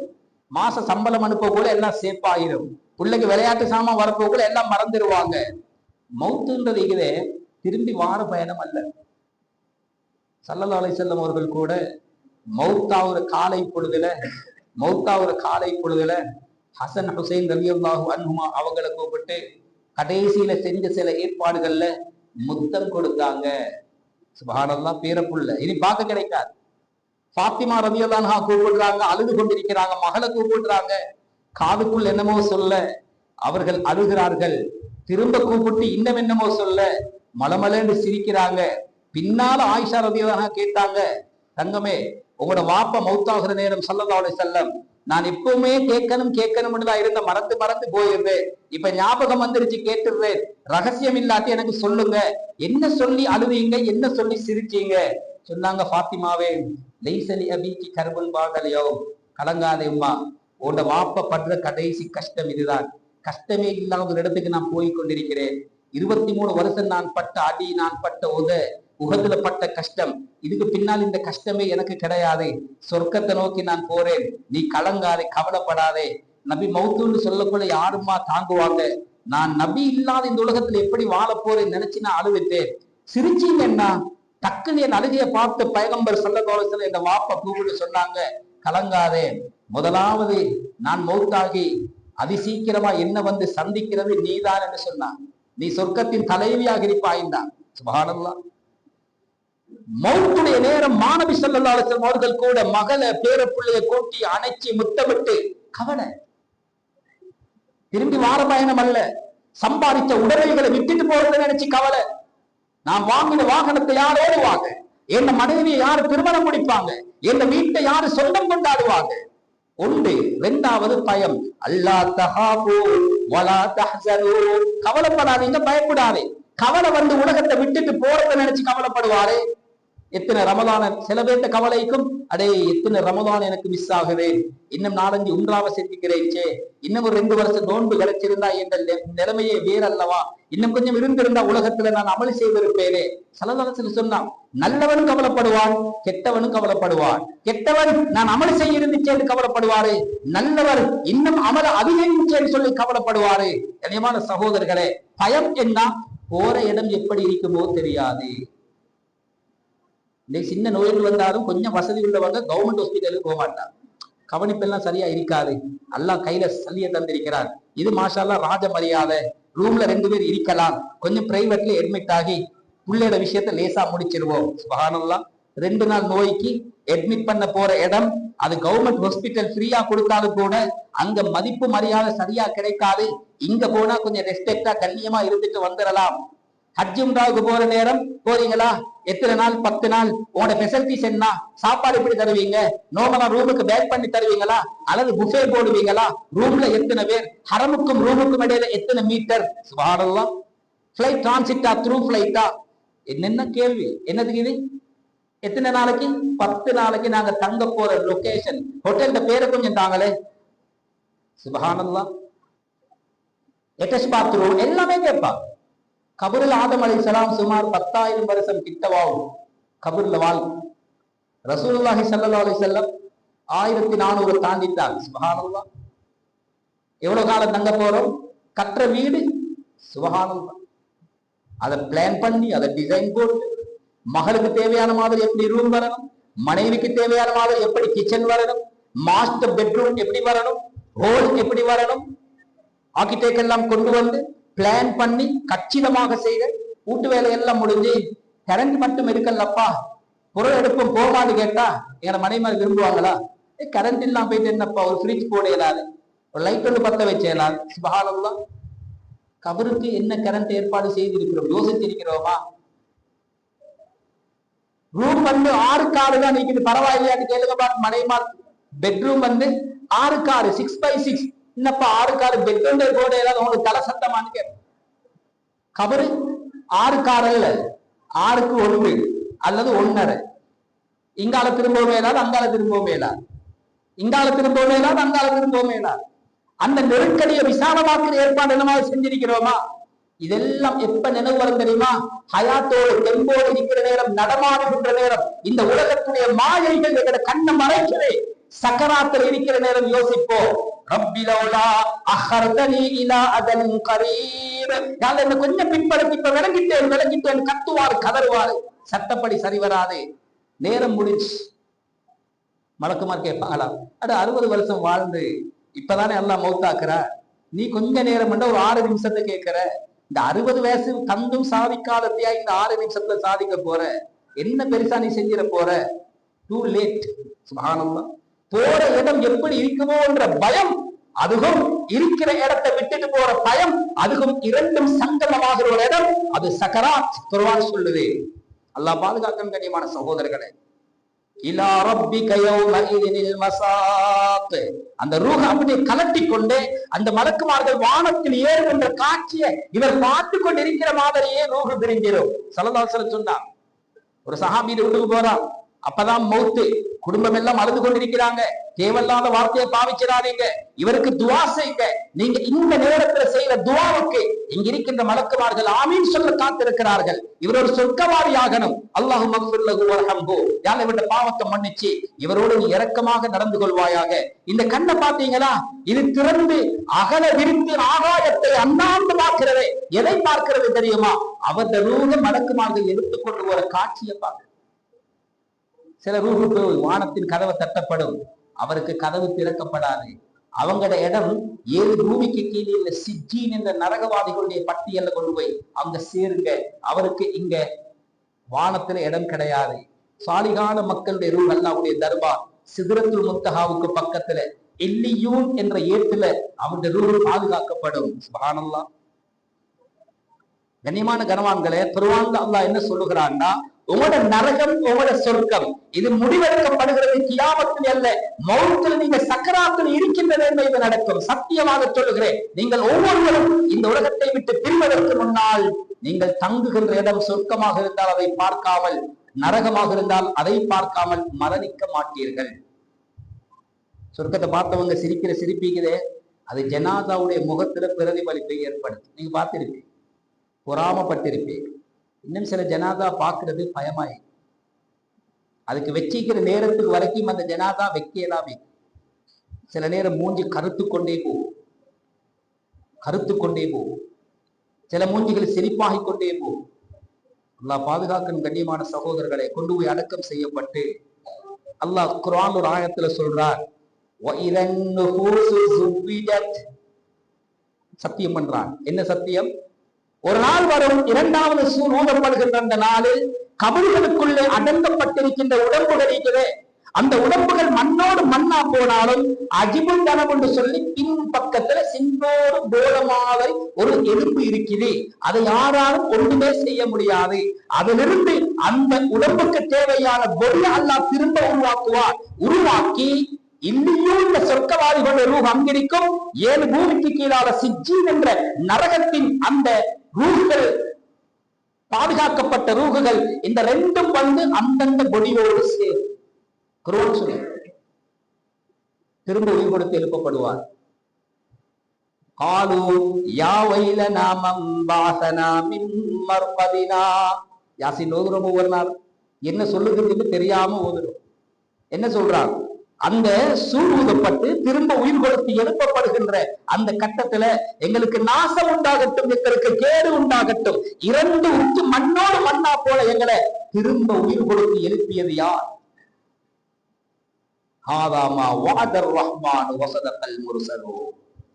மாச சம்பளம் அனுப்ப கூட எல்லாம் சேஃப் ஆகிடும். பிள்ளைக்கு விளையாட்டு சாமான் வரப்போ கூட எல்லாம் மறந்துடுவாங்க. மௌத்துன்றது இதே திரும்பி வார பயணம் அல்ல. ஸல்லல்லாஹு அலைஹி வஸல்லம் அவர்கள் கூட மௌத்தாவுற காலை பொழுதுல ஹசன் ஹுசைன் ரலியல்லாஹு அன்ஹுமா அவங்களை கூப்பிட்டு கடைசியில செஞ்ச சில ஏற்பாடுகள்ல முத்தம் கொடுத்தாங்க. சுப்ஹானல்லாஹ், பேரப்புள்ள இனி பார்க்க கிடைக்காது. ஃபாத்திமா ரலியல்லாஹு அன்ஹா கூப்பிடுறாங்க, அழுது கொண்டிருக்கிறாங்க. மகளை கூப்பிடுறாங்க, காதுக்குள் என்னமோ சொல்ல அவர்கள் அழுகிறார்கள். திரும்ப கூப்பிட்டு இன்னும் என்னமோ சொல்ல மலமலன்னு சிரிக்கிறாங்க. பின்னால ஆயிஷா ரலியல்லாஹு அன்ஹா கேட்டாங்க, தங்கமே, உங்களோட வாப்பா மௌத்தாகிற நேரம் ஸல்லல்லாஹு அலைஹி வஸல்லம் நான் எப்பவுமே கேட்கணும்னு தான் இருந்த, மறந்து போயிருந்தேன். இப்ப ஞாபகம் வந்துருச்சு, கேட்டுடுறேன். ரகசியம் இல்லாட்டி எனக்கு சொல்லுங்க, என்ன சொல்லி அழுவீங்க, என்ன சொல்லி சிரிச்சீங்க? சொன்னாங்க, ஃபாத்திமாவே, லைஸலி அபீக்கி கர்புன் பாடலையோ, கலங்காதே உம்மா, உன்னோட வாப்ப படுற கடைசி கஷ்டம் இதுதான். கஷ்டமே இல்லாத ஒரு இடத்துக்கு நான் போய் கொண்டிருக்கிறேன். 23 வருஷம் நான் பட்ட அடி, நான் பட்ட உகதுல பட்ட கஷ்டம், இதுக்கு பின்னால் இந்த கஷ்டமே எனக்கு கிடையாது. சொர்க்கத்தை நோக்கி நான் போறேன். நீ கலங்காதே, கவலைப்படாதே. நபி மௌத்துன்னு சொல்லக்குள்ள யாருமா தாங்குவாங்க? நான் நபி இல்லாத இந்த உலகத்துல எப்படி வாழ போறேன்னு நினைச்சு நான் அழுவிட்டேன். சிரிச்சீங்கன்னா டக்குன்னு என் அழுகைய பார்த்து பயகம்பர் ஸல்லல்லாஹு அலைஹி வஸல்லம் என் வாப்பா கூப்பிட்டு சொன்னாங்க, கலங்காதே, முதலாவது நான் மௌத்தாகி அதிசீக்கிரமா என்ன வந்து சந்திக்கிறது நீதான் என்று சொன்னான். நீ சொர்க்கத்தின் தலைவியாக இருப்பாய்ந்தான். சுப்ஹானல்லாஹ். மௌத்துடைய நேரம் மாணவி ஸல்லல்லாஹு அலைஹி வஸல்லம் அவர்கள் கூட மகளை பேரப்புள்ளைய கூட்டி அணைச்சி முத்தமிட்டு கவலை. திரும்பி வார பயணம் அல்ல, சம்பாதித்த உடமைகளை விட்டுட்டு போறதை நினைச்சு கவலை. நான் வாங்கின வாகனத்தை யார் ஓடுவாங்க, என் மனைவியை யாரு திருமணம் முடிப்பாங்க, என் வீட்டை யாரு சொந்தம் கொண்டாடுவாங்க. ஒன்று. 2வது பயம், அல்லா தஹாபு வலா தஹ்சனு, கவலைப்படாதீங்க, பயப்படாதே. கவலை வந்து உலகத்தை விட்டுட்டு போறதை நினைச்சு கவலைப்படுவாரு. எத்தனை ரமதான சில பேர்த்த கவலைக்கும், அடே எத்தனை ரமதான் எனக்கு மிஸ் ஆகுது, இன்னும் 4-5 உம்ராவை செஞ்சுக்கிறேச்சே, இன்னும் ஒரு 2 வருஷம் நோன்பு கிடைச்சிருந்தா என்ற நிலைமையே வேறல்லவா, இன்னும் கொஞ்சம் இருந்திருந்தா உலகத்துல நான் அமல் செய்திருப்பேனே. ஸல்லல்லாஹு சொன்னான், நல்லவனும் கவலைப்படுவான், கெட்டவனும் கவலைப்படுவான். கெட்டவன் நான் அமல் செய்ய இருந்துச்சேன்னு கவலைப்படுவாரு, நல்லவர் இன்னும் அமல அதிகரிச்சேன்னு சொல்லி கவலைப்படுவாரு. கண்ணியமான சகோதரர்களே, பயம் என்ன? போற இடம் எப்படி இருக்குமோ தெரியாது. இன்னைக்கு சின்ன நோய்கள் வந்தாலும் கொஞ்சம் வசதி உள்ளவங்க கவர்மெண்ட் ஹாஸ்பிட்டலுக்கு போக மாட்டாங்க. கவனிப்பெல்லாம் சரியா இருக்காது. அல்லாஹ் கையில சல்லிய தந்திருக்கிறார். இது மாஷால்லா ராஜ மரியாதை. ரூம்ல 2 பேர் இருக்கலாம், கொஞ்சம் பிரைவேட்ல அட்மிட் ஆகி புள்ளையோட விஷயத்த லேசா முடிச்சிருவோம். சுப்ஹானல்லாஹ். 2 நாள் நோய்க்கு அட்மிட் பண்ண போற இடம் அது கவர்மெண்ட் ஹாஸ்பிட்டல் ஃப்ரீயா கொடுத்தாலும் கூட அங்க மதிப்பு மரியாதை சரியா கிடைக்காது. இங்க போனா கொஞ்சம் ரெஸ்பெக்டா கண்ணியமா இருந்துட்டு வந்துடலாம். ஹஜ் உம்ராவுக்கு போற நேரம் போறீங்களா, எத்தனை நாள், 10 நாள், உங்களோட ஃபெசிலிட்டிஸ் என்ன, சாப்பாடு எப்படி தருவீங்க, நோமலா ரூமுக்கு பேக் பண்ணி தருவீங்களா அல்லது புஃபே போடுவீங்களா, ரூம்ல எத்தனை பேர், ஹரமுக்கும் ரூமுக்கும் இடையில எத்தனை மீட்டர், சுப்ஹானல்லாஹ், ஃபிளைட் டிரான்சிட்டா த்ரூ ஃபிளைட்டா, என்னென்ன கேள்வி. என்னதுக்கு இது? எத்தனை நாளைக்கு? 10 நாளைக்கு நாங்க தங்க போற லொகேஷன், ஹோட்டல் பேரை கொஞ்சம் தாங்களே. சுப்ஹானல்லாஹ். அட்டாச் பாத்ரூம் எல்லாமே கேட்பாங்க. கபூரில் ஆதம் அலைஹிஸ்ஸலாம் சுமார் 10,000 வருஷம் கிட்டவாகும் கபூர்ல வாழ். ரசூலுல்லாஹி ஸல்லல்லாஹு அலைஹி வஸல்லம் 1400 தாண்டிட்டாங்க. சுப்ஹானல்லாஹ். எவ்வளவு காலம் தங்க போறோம்? கற்ற வீடு, சுப்ஹானல்லாஹ், அதை பிளான் பண்ணி அதை டிசைன் போட்டு, மகளுக்கு தேவையான மாதிரி எப்படி ரூம் வரணும், மனைவிக்கு தேவையான மாதிரி எப்படி கிச்சன் வரணும், மாஸ்டர் பெட்ரூம் எப்படி வரணும், ஹோல் எப்படி வரணும், ஆர்கிடெக்ட் எல்லாம் கொண்டு வந்து பிளான் பண்ணி கச்சிதமாக செய்த வீட்டு வேலை எல்லாம் முடிஞ்சு கரண்ட் மட்டும் இருக்கல்லப்பா, பொருள் எடுப்பும் போகாது கேட்டா எங்க மனைவி விரும்புவாங்களா? கரண்ட் இல்லாம போயிட்டு என்னப்பா, ஒரு ஃப்ரிட்ஜ் போட இயலாது, ஒரு லைட் ஒன்று பத்த வச்ச இயலாது. சுப்ஹானல்லாஹ். கபருக்கு என்ன கரண்ட் ஏற்பாடு செய்திருக்கிறோம், யோசித்திருக்கிறோமா? ரூம் வந்து 6 காரு தான் நிக்குது, பரவாயில்லையான்னு கேளுங்க பாட்டு மனைமா. பெட்ரூம் வந்து 6 காரு 6x6. என்னப்பா 6 காரு பெட்ரூம் போட ஏதாவது உங்களுக்கு தலை சத்தமானு கேட்க. கபரு 6 கார் அல்ல, 6க்கு 1 அல்லது 1.5. இங்கால திரும்பவும் மேலாது, அங்கால திரும்பவும் மேலாது, இங்கால திரும்பவும் மேலாது, அங்கால திரும்பவும் மேலாது. அந்த நெருக்கடியை விசாலமாக்குற ஏற்பாடு என்னமா செஞ்சிருக்கிறோமா? இதெல்லாம் எப்ப நினைவு வரும் தெரியுமா? ஹயாத்தோடு தெம்போடு இருக்கிற நேரம், நடமாடுகின்ற நேரம், இந்த உலகத்துடைய மாயைகள் எங்களை கண்ணை மறைக்கிறே, சக்கராத்தில் இருக்கிற நேரம் யோசிப்போம். ரப்பிலௌலா அஹர்தனி இலா அஜலின் கரீப். என்ன கொஞ்சம் பின்படுத்தி இப்ப விளங்கிட்டேன் கத்துவார், கதறுவார். சட்டப்படி சரி வராது. நேரம் முடிஞ்சு. மலக்குமார் கேட்பாங்களா, அட 60 வருஷம் வாழ்ந்து இப்பதானே எல்லாம் மௌத்தாக்குற, நீ கொஞ்ச நேரம் ஒரு 6 நிமிஷத்தை கேட்கிற. இந்த 60 வயசு தந்தும் சாதிக்காதத்தையா இந்த 6 நிமிஷத்துல சாதிக்க போற? என்ன பெருசா நீ செஞ்சிட போற? Too late. சுப்ஹானல்லாஹ். போற இடம் எப்படி இருக்குமோ என்ற பயம், அதுவும் இருக்கிற இடத்தை விட்டுட்டு போற பயம், அதுவும் இரண்டும் சங்கமமாகிற ஒரு இடம், அது சக்கராத். குர்ஆன் சொல்லுது. அல்லாஹ் பாதுகாக்கும் கண்ணியமான சகோதரர்களே. இலா ரப்பிக யௌமஇதினில் மசாக். அந்த ரூஹ அப்படியே கலட்டி கொண்டு அந்த மலக்குமார்கள் வானத்தில் ஏறுகின்ற காட்சியை இவர் பார்த்து கொண்டிருக்கிற மாதிரியே ரூஹு பிரிஞ்சிடும். ஸல்லல்லாஹு அலைஹி வஸல்லம் சொன்னார். ஒரு சஹாபி வீட்டுக்கு போறான், அப்பதான் மௌத்து. குடும்பம் எல்லாம் அழுது கொண்டிருக்கிறாங்க. தேவையில்லாத வார்த்தையை பாவிச்சிடாதீங்க, இவருக்கு துவா செய்யுங்க. நீங்க இந்த நேரத்துல செய்யற துவாவுக்கு இங்க இருக்கின்ற மலக்குமார்கள் ஆமீன் சொல்ல காத்திருக்கிறார்கள். இவர் ஒரு சொர்க்கவாதி ஆகணும். அல்லாஹு மக்ஃபிர் லஹு வர்ஹம்ஹு. யா அல்லாஹ் இவருடைய பாவத்தை மன்னிச்சு இவரோடு நீ இரக்கமாக நடந்து கொள்வாயாக. இந்த கண்ணை பாத்தீங்களா, இது திறந்து அகல விரித்து ஆகாயத்தை அண்ணாந்து பார்க்கிறதே. எதை பார்க்கிறது தெரியுமா? அவருடைய ரூஹ மலக்குமார்கள் எடுத்துக்கொண்டு வர காட்சியை பார்க்க. சில ரூஹுக்கு வானத்தின் கதவை தட்டப்படும், அவருக்கு கதவு திறக்கப்படாது. அவங்களோட இடம் 7 பூமிக்கு கீழே உள்ள சிஜ்ஜீன் என்ற நரகவாதிகளுடைய பட்டியல்ல கொண்டு போய் அவங்க சேருங்க. அவருக்கு இங்க வானத்துல இடம் கிடையாது. சாலிகான மக்களுடைய ரூஹ் அல்லாஹ்வுடைய தர்பார் சிதறத்துல் முன்தஹாவுக்கு பக்கத்துல இல்லியூன் என்ற ஏத்துல அவருடைய ரூஹ் பாதுகாக்கப்படும். சுப்ஹானல்லாஹ். கண்ணியமான கனவான்களே, குர்ஆன்ல அல்லாஹ் என்ன சொல்லுகிறான்னா, உங்களோட நரகம் உங்களோட சொர்க்கம் இது முடிவெடுக்கப்படுகிறது கியாமத்தில் அல்ல, மௌத்தில் நீங்க சக்கராத்தில் இருக்கின்றது என்பது நடக்கும். சத்தியமாக சொல்லுகிறேன், நீங்கள் ஒவ்வொருவரும் இந்த உலகத்தை விட்டு பிரிவதற்கு முன்னால் நீங்கள் தங்குகின்ற இடம் சொர்க்கமாக இருந்தால் அதை பார்க்காமல், நரகமாக இருந்தால் அதை பார்க்காமல் மரணிக்க மாட்டீர்கள். சொர்க்கத்தை பார்த்தவங்க சிரிக்கிற சிரிப்பீங்களே, அது ஜனாதாவுடைய முகத்துல பிரதிபலிப்பை ஏற்படுத்தும். நீங்க பார்த்திருப்பீங்க, பொறாமப்பட்டிருப்பீங்க. இன்னும் சில ஜனாதா பார்க்கறது பயமாயி, அதுக்கு வச்சிக்கிற நேரத்துக்கு வரைக்கும் அந்த ஜனாதா வைக்கலாமே. சில நேரம் மூஞ்சி கருத்து கொண்டே போகும், சில மூஞ்சிகள் சிரிப்பாகி கொண்டே போகும். அல்லாஹ் பாதுகாக்கும் கண்ணியமான சகோதரர்களை, கொண்டு போய் அடக்கம் செய்யப்பட்டு அல்லாஹ் குர்ஆன் ஒரு ஆயத்துல சொல்றார், சத்தியம் பண்றான். என்ன சத்தியம்? ஒரு நாள் வரும், 2வது சூர் ஊதப்படுகின்ற அந்த நாளில் கபர்களுக்குள்ளே அடங்கப்பட்டிருக்கின்ற உடம்புகள் இருக்கிறே, அந்த உடம்புகள் மண்ணோடு மண்ணா போனாலும் அஜிபுல் தனம் என்று சொல்லி பின் பக்கத்துல சின்னோடு போலமாக ஒரு எலும்பு இருக்குது. அதை யாராலும் ஒன்றுமே செய்ய முடியாது. அதிலிருந்து அந்த உடம்புக்கு தேவையான பொருளை அல்லாஹ் திரும்ப உருவாக்குவார். உருவாக்கி இன்னியும் இந்த சொர்க்கவாதிகளுடைய ரூஹ் அங்கிருக்கும். 7 பூமிக்கு கீழான சிஜ்ஜீன் என்ற நரகத்தின் அந்த ரூஹ்கள், பாதுகாக்கப்பட்ட ரூஹுகள், இந்த ரெண்டும் வந்து அந்தந்த பொடியோடு சேரும். குர்ஆன் சொல்லு, திரும்ப உயிர் கொடுத்து எழுப்பப்படுவார். காலு யா வைலனா மன் பாஸனா மின் மர்கதினா. யாசின் ஓதுறோம் ஒவ்வொரு நாள், என்ன சொல்லுகிறதுன்னு தெரியாம ஓதுறோம். என்ன சொல்றாங்க? அந்த சூழ் ஊதப்பட்டு திரும்ப உயிர் கொடுத்து எழுப்பப்படுகின்ற அந்த கட்டத்துல எங்களுக்கு நாசம் உண்டாகட்டும், எங்களுக்கு கேடு உண்டாகட்டும், 2 உச்சு மண்ணோடு மண்ணா போல எங்களை திரும்ப உயிர் கொடுத்து எழுப்பியது யார்? ஹாதாமா வஅதர் ரஹ்மான் வஸதகல் முர்ஸலூ.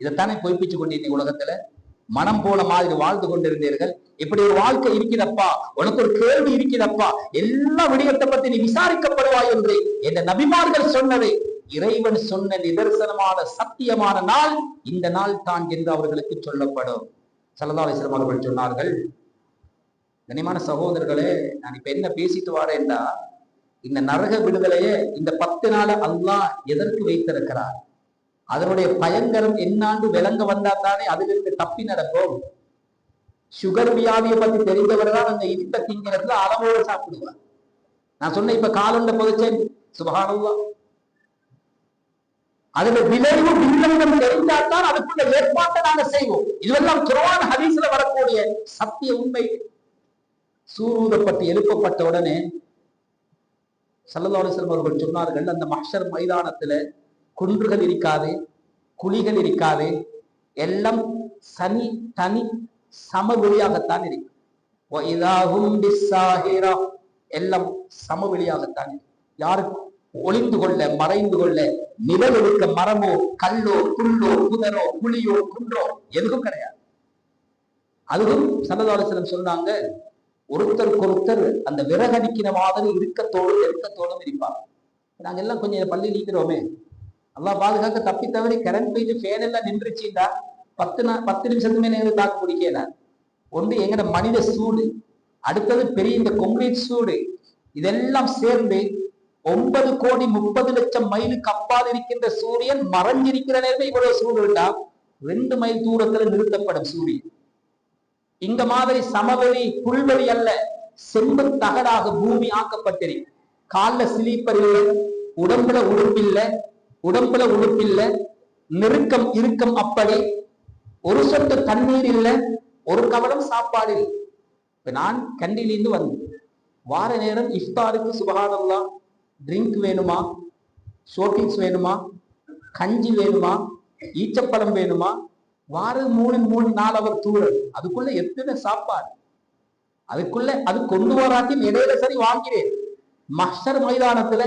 இதைத்தானே பொய்ப்பிச்சு கொண்டிருந்தீங்க. உலகத்துல மனம் போல மாதிரி வாழ்ந்து கொண்டிருந்தீர்கள். இப்படி ஒரு வாழ்க்கை இருக்கிறப்பா, உனக்கு ஒரு கேள்வி இருக்கிறப்பா, எல்லா விடயத்தை பத்தி நீ விசாரிக்கப்படுவாய் என்று என்ற நபிமார்கள் சொன்னதை, இறைவன் சொன்ன நிதர்சனமான சத்தியமான நாள் இந்த நாள் தான் என்று அவர்களுக்கு சொல்லப்படும். ஸல்லல்லாஹு அலைஹி வஸல்லம் அவர்கள் சொன்னார்கள், கனிமான சகோதரர்களே, நான் இப்ப என்ன பேசிட்டு வரேன்டா, இந்த நரக விடுதலையே இந்த 10 நாள் அல்லாஹ் எதற்கு வைத்திருக்கிறார், அதனுடைய பயங்கரம் என்னாண்டு விளங்க வந்தா தானே அதிலிருந்து தப்பி நடக்கும். சுகர் வியாதியை பத்தி தெரிந்தவர் தான் அந்த இனிப்ப திங்கிறதுல அளவோடு சாப்பிடுவார். நான் சொன்ன இப்ப காலுண்ட பொதுச்சேன் சுபஹானல்லாஹ், அதுல விளைவு வில்லங்கம் தெரிந்தால்தான் அதுக்குள்ள ஏற்பாட்டை நாங்க செய்வோம். இதெல்லாம் குர்ஆன் ஹதீஸ்ல வரக்கூடிய சத்திய உண்மை. சூரூதப்பட்டு எழுப்பப்பட்ட உடனே ஸல்லல்லாஹு அலைஹி வஸல்லம் அவர்கள் சொன்னார்கள், அந்த மஹ்ஷர் மைதானத்துல குன்றுகள் இருக்காது, குழிகள் இருக்காது, எல்லாம் தனி சமவெளியாகத்தான் இருக்கும். எல்லாம் சமவெளியாகத்தான் இருக்கும். யாருக்கு ஒளிந்து கொள்ள மறைந்து கொள்ள நிழல் எடுக்க மரமோ கல்லோ புல்லோ புதரோ புலியோ குன்றோ எதுவும் கிடையாது. அதுவும் ஸல்லல்லாஹு அலைஹி வஸல்லம் சொன்னாங்க, ஒருத்தருக்கு அந்த விறகடிக்கிற மாதிரி நெருக்கத்தோடும் இருப்பாங்க. நாங்க எல்லாம் கொஞ்சம் பள்ளி நீக்கிறோமே, அல்லாஹ் பாதுகாக்க தப்பி தவறி கரண்ட் போயிட்டு ஃபேன் எல்லாம் நின்றுச்சுட்டா 10 நிமிஷத்துமே எங்களுக்கு தாக்கு பிடிக்கல. ஒன்று எங்கட மனித சூடு, அடுத்தது பெரிய இந்த கொங்கிரீட் சூடு, இதெல்லாம் சேர்ந்து 9,30,00,000 மைலுக்கு அப்பால் இருக்கின்ற சூரியன் மறைஞ்சிருக்கிற நேரமே இவ்வளவு சூடு விட்டா 2 மைல் தூரத்துல நிறுத்தப்படும் சூரியன். இந்த மாதிரி சமவெளி புல்வெளி அல்ல, செம்பு தகடாக பூமி ஆக்கப்பட்டிருக்கு. கால்ல ஸ்லீப்பர் இல்லை, உடம்புல உடுப்பில்லை, நெருக்கம் இறுக்கம் அப்படி, ஒரு சொட்டு தண்ணீர் இல்லை, ஒரு கவலம் சாப்பாடு இல்லை. இப்ப நான் கண்டிலிருந்து வந்து வார நேரம் இஃப்தாருக்கு சுபஹானல்லாஹ் ட்ரிங்க் வேணுமா, ஷோட்டிங்ஸ் வேணுமா, கஞ்சி வேணுமா, ஈச்சப்பழம் வேணுமா, வாரம் 3-4 அவர் தூரல், அதுக்குள்ள எத்தனை சாப்பாடு, அதுக்குள்ள அது கொண்டு வராட்டி இடையில சரி வாங்கிறேன். மஹ்ஷர் மைதானத்துல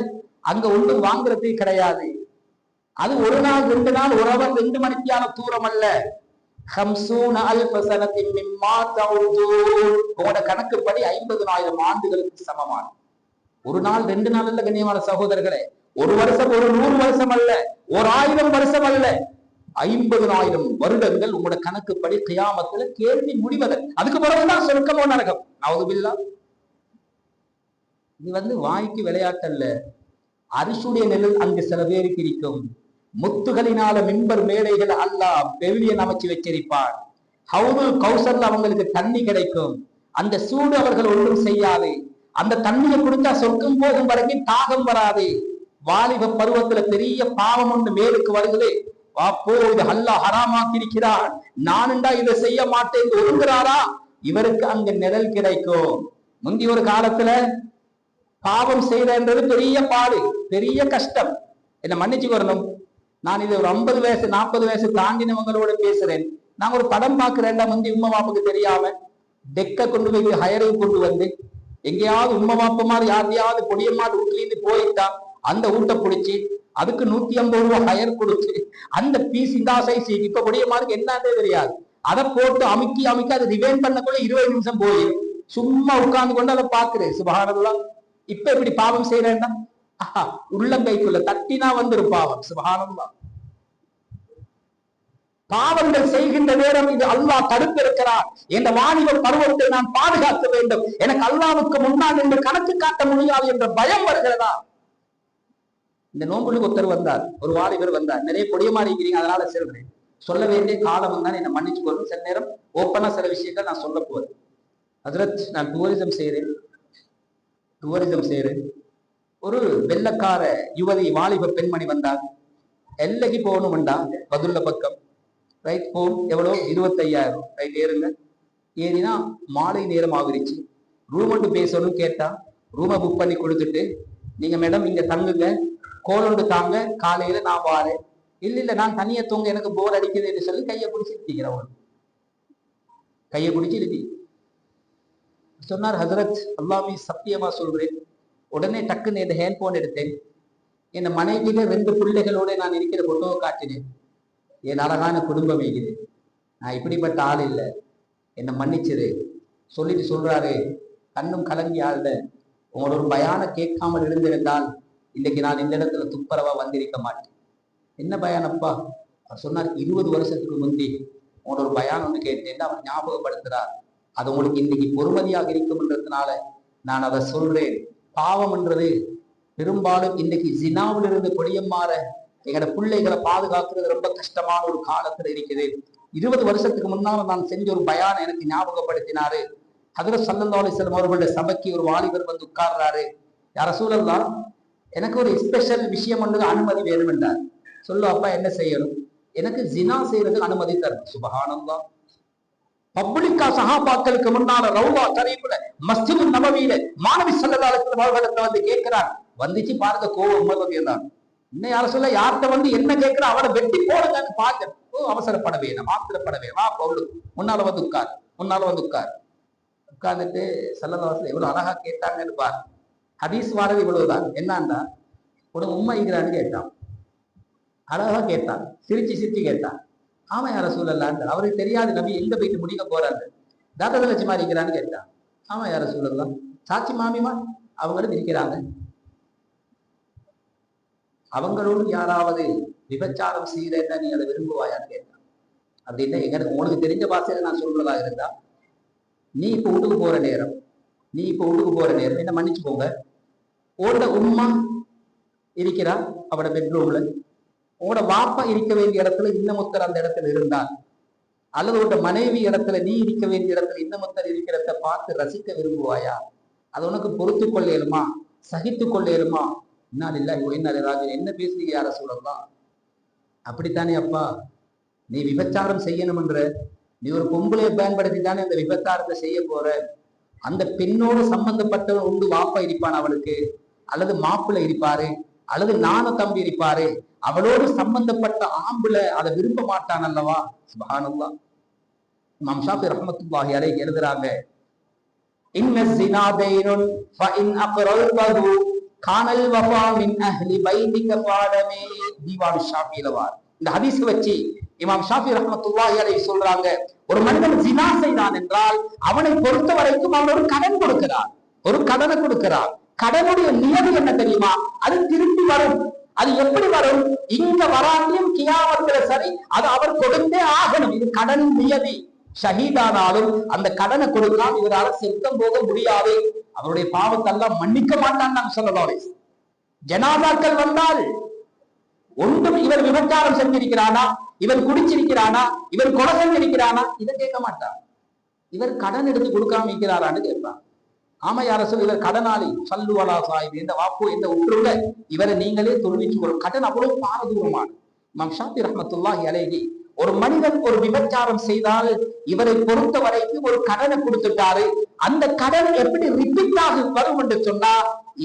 அங்க ஒன்றும் வாங்குறதே கிடையாது. அது 1 நாள் 2 நாள், ஒரு அவர் 2 மணிக்கான தூரம் அல்ல. 50,000 சனத்தின் மிம்மா தஊதூன், உங்களோட கணக்குப்படி 50,000 ஆண்டுகளுக்கு சமமான. 1 நாள் 2 நாள் அல்ல கண்ணியமான சகோதரர்களே, 1 வருஷம், ஒரு 100 வருஷம் அல்ல, 1000 வருஷம் அல்ல, 50,000 வருடங்கள் உங்களோட கணக்குப்படி கியாமத்துல கேள்வி முடிவதற்கு. அதுக்கு பிறகுதான் சொர்க்கமோ நரகம். நவுதுபில்லாஹ். இது வாய்க்கு விளையாட்டல்ல. அரிசுடைய நிழல் அங்கு சில பேருக்கு இருக்கும். முத்துகளினால மிம்பர் மேடைகள் அல்லாஹ் பெவிலியன் அமைச்சு வச்சிருப்பார். ஹவுதுல் கௌசர்ல அவங்களுக்கு தண்ணி கிடைக்கும். அந்த சூடு அவர்கள் ஒன்றும் செய்யாது. அந்த தண்ணியை குடிச்சா சொர்க்கம் போகும் வரைக்கும் தாகம் வராது. வாலிப பருவத்துல பெரிய பாவம் ஒன்று மேலுக்கு வருகிறது. வாப்போ, இது அல்லாஹ் ஹராமாக்கி இருக்கிறார், நானுண்டா இதை செய்ய மாட்டேன் ஒருங்கிறாரா, இவருக்கு அங்க நிழல் கிடைக்கும். முந்தி ஒரு காலத்துல பாவம் செய்யறது பெரிய பாடு, பெரிய கஷ்டம். என்ன மன்னிச்சு வரணும், நான் இது ஒரு 50 வயசு 40 வயசு தாண்டினவங்களோட பேசுறேன். நான் ஒரு படம் பார்க்கிறேன்டா, முந்தி உம்மா பாப்புக்கு தெரியாம டெக்க கொண்டு போய் ஹயரையும் கொண்டு வந்து எங்கேயாவது உம்மா பாப்ப மாதிரி யாரையாவது பொடியம்மாடு வீட்டுலேருந்து போயிட்டா அந்த ஊட்ட பிடிச்சி அதுக்கு 150 ரூபாய் ஹயர் கொடுத்து அந்த பீஸ் இந்த சைஸ் இப்ப பொடியம்மாருக்கு என்னன்னே தெரியாது, அதை போட்டு அமுக்கி அது ரிவைன் பண்ணக்குள்ள 20 நிமிஷம் போய் சும்மா உட்கார்ந்து கொண்டு அதை பாக்குறேன். சுபஹானல்லாஹ். இப்ப இப்படி பாவம் செய்யறேன்னா உள்ளங்கைக்குள்ள தட்டினா வந்துரு பாவம். சுபஹானல்லாஹ். பாவங்கள் செய்கின்ற நேரம் இது அல்லாஹ் தடுத்திருக்கிறார். என்ற வாணிப பருவத்தை நான் பாதுகாக்க வேண்டும், எனக்கு அல்லாஹ்வுக்கு முன்னால் என்று கணக்கு காட்ட முடியாது என்ற பயம் வருகிறதா? இந்த நோம்புக்கு ஒருத்தர் வந்தார், ஒரு வாலிபர் வந்தார், நிறைய பொடியமா இருக்கிறீங்க அதனால சொல்றேன், சொல்ல வேண்டிய காலம் தான் என்னை மன்னிச்சு கொள்ளும். சில நேரம் ஓப்பனா சில விஷயங்கள் நான் சொல்ல போறேன். ஹஜ்ரத், நான் டூரிசம் செய்யறேன். ஒரு வெள்ளக்கார யுவதி வாலிப பெண்மணி வந்தார். எல்லைக்கு போகணும்டா பதுல்ல பக்கம், ரைட் போன் எவ்வளோ 25,000, ரைட் ஏறுங்க. ஏறினா மாலை நேரம் ஆகிருச்சு. ரூம் ஒன்று பேசணும் கேட்டா ரூமை புக் பண்ணி கொடுத்துட்டு, நீங்க மேடம் இங்க தங்குங்க, கோலொண்டு தாங்க, காலையில நான் வாரேன். இல்ல நான் தனியா தூங்க, எனக்கு போர் அடிக்குதுன்னு சொல்லி கையை பிடிச்சி இழுத்திக்கிறவன், கையை பிடிச்சி இழுத்தி சொன்னார். ஹசரத், அல்லாஹ்வை சத்தியமா சொல்றேன், உடனே டக்குன்னு இந்த ஹேண்ட் போன் எடுத்தேன், என் மனைவியில 2 பிள்ளைகளோட நான் இருக்கிற போட்டோவை காட்டினேன். என் அழகான குடும்பம் இருக்குது, நான் இப்படிப்பட்ட ஆள் இல்லை, என்னை மன்னிச்சிரு சொல்லிட்டு சொல்றாரு. கண்ணும் கலங்கி ஆள்ல, உங்களோட ஒரு பயான கேட்காமல் இருந்திருந்தால் இன்னைக்கு நான் இந்த இடத்துல துப்பரவா வந்திருக்க மாட்டேன். என்ன பயானப்பா? அவர் சொன்னார், 20 வருஷத்துக்கு முந்தி உங்களோட ஒரு பயான் ஒன்று கேட்டேன். அவர் ஞாபகப்படுத்துறார். அது உங்களுக்கு இன்னைக்கு பொறுமதியாக இருக்கும்ன்றதுனால நான் அதை சொல்றேன். பாவம் என்றது பெரும்பாலும் இன்னைக்கு ஜினாவிலிருந்து கொடியம்மாற எங்களோட பிள்ளைகளை பாதுகாக்கிறது ரொம்ப கஷ்டமான ஒரு காலத்துல இருக்குது. 20 வருஷத்துக்கு முன்னால நான் செஞ்ச ஒரு பயான எனக்கு ஞாபகப்படுத்தினாரு. ஹஜ்ரத் ஸல்லல்லாஹு அலைஹி வஸல்லம் அவர்களுடைய சபைக்கு ஒரு வாலிபர் வந்து உட்கார்றாரு. யா ரசூலல்லாஹ், எனக்கு ஒரு ஸ்பெஷல் விஷயம் ஒன்று அனுமதி வேணும் என்றார். சொல்லு அப்பா, என்ன செய்யணும்? எனக்கு ஜினா செய்யறதுக்கு அனுமதி தரணும். சுபஹானல்லாஹ். பப்ளிக்கா சஹாபாக்களுக்கு முன்னால ரவுலா ஷரீஃப்ல மஸ்ஜிது நபவியில மாணவி ஸல்லல்லாஹு அலைஹி வஸல்லம் அவர்களிடத்துல வந்து கேட்கிறார். வந்துச்சு பாருங்க கோவம் உமர்தான். இன்னும் யார சொல்ல யார்கிட்ட வந்து என்ன கேட்கிற அவனை வெட்டி போடுங்கன்னு பாக்க. அவசரப்பட வேணும், ஆத்திரப்பட வேணும். வா பவுல், முன்னால வந்து உட்கார், முன்னால வந்து உட்கார். உட்கார்ந்துட்டு ஸல்லல்லாஹு அலைஹி வஸல்லம் எவ்வளவு அழகா கேட்டாங்கன்னு பாரு. ஹதீஸ் வாரது இவ்வளவுதான். என்னன்னா, உனக்கு உண்மைங்கிறான்னு கேட்டான். அழகா கேட்டான், சிரிச்சு சிரிச்சு கேட்டான். ஆமா யார சூழல்லான். அவருக்கு தெரியாது நபி எங்க போயிட்டு முடிக்க போறாரு. தாத்தா லட்சுமா இருக்கிறான்னு கேட்டான். ஆமா யார சூழல்லாம். சாட்சி மாமிமா அவங்களும் இருக்கிறாங்க. அவங்களோடு யாராவது விபச்சாரம் செய்யறா நீ அதை விரும்புவாயான்னு கேட்டான். அப்படின்னா எங்களுக்கு உனக்கு தெரிஞ்ச பாசையில நான் சொல்றதா இருந்தா, நீ இப்ப வீட்டுக்கு போற நேரம், என்ன மன்னிச்சுக்கோங்க, ஓட உம்மா இருக்கிறா அவட பெட்ரூம்ல, உங்களோட வாப்பா இருக்க வேண்டிய இடத்துல இன்னமுத்தர் அந்த இடத்துல இருந்தார், அல்லது உங்களோட மனைவி இடத்துல நீ இருக்க வேண்டிய இடத்துல இன்னமுத்தர் இருக்கிறத பார்த்து ரசிக்க விரும்புவாயா? அது உனக்கு பொறுத்து கொள்ளேலுமா, சகித்து கொள்ளேலுமா? இன்னால் இல்ல என்ன பேசுறீங்க யார சொல்லலாம்? அப்படித்தானே அப்பா, நீ விபச்சாரம் செய்யணும் என்ற நீ ஒரு பொம்பளையை பயன்படுத்தி தானே அந்த விபச்சாரத்தை செய்ய போற. அந்த பெண்ணோடு சம்பந்தப்பட்டவன் உண்டு வாப்பா இருப்பான் அவளுக்கு, அல்லது மாப்பிள்ளை இருப்பாரு, அல்லது நானும் தம்பி இருப்பாரு. அவளோடு சம்பந்தப்பட்ட ஆம்புல அதை விரும்ப மாட்டான் அல்லவா? சுப்ஹானல்லாஹ். இமாம் ஷாஃபி ரஹ்மத்துல்லாஹி அலைஹி எழுதுறாங்க, இன்ன ஸினா தைனுன் ஃபஇன் அக்ரல்தஹு கானல் வஃபா மின் அஹ்லி பைதிக ஃபாலமே. தீவான் ஷாஃபிலவார். இந்த ஹதீஸ் வச்சு இமாம் ஷாஃபி ரஹ்மத்துல்லாஹி அலைஹி சொல்றாங்க, ஒரு மனிதன் ஜினா செய்தான் என்றால் அவனை பொறுத்த வரைக்கும் அவன் ஒரு கடன் கொடுக்கிறான், ஒரு கடனை கொடுக்கிறான். கடனுடைய நியதி என்ன தெரியுமா? அது திருப்பி வரும். அது எப்படி வரும்? இங்க வராட்டியும் கியாமத்துல சரி, அது அவர் கொடுத்தே ஆகணும். இது கடன் நியதி. ஷஹீதானாலும் அந்த கடனை கொடுக்காம இவரால் செத்தம் போக முடியாது. அவருடைய பாவத்தெல்லாம் மன்னிக்க மாட்டான் நாங்க சொல்லலாம். ஜனாதாக்கள் வந்தால் ஒன்றும் இவர் விபச்சாரம் செஞ்சிருக்கிறானா, இவர் குடிச்சிருக்கிறானா, இவர் கொலை செஞ்சிருக்கிறானா, இதை கேட்க மாட்டான். இவர் கடன் எடுத்து கொடுக்காம இருக்கிறாரான்னு கேட்பான். ஆமா யார சொல்லு, இவர் கடனாளி, சல்லுவலா சாஹிப், எந்த வாப்போ எந்த உற்றுங்க, இவரை நீங்களே தொழுவிச்சு கொள்ளும். கடன் அவ்வளவு பாரதூரமான. இமாம் ஷாஃபி ரஹ்மத்துல்லாஹி அலைஹி, ஒரு மனிதன் ஒரு விபச்சாரம் செய்தால் இவரை பொறுத்த வரைக்கும் ஒரு கடனை கொடுத்துட்டாரு. அந்த கடன் எப்படி ரிப்பீட்டாக வரும் என்று சொன்னா,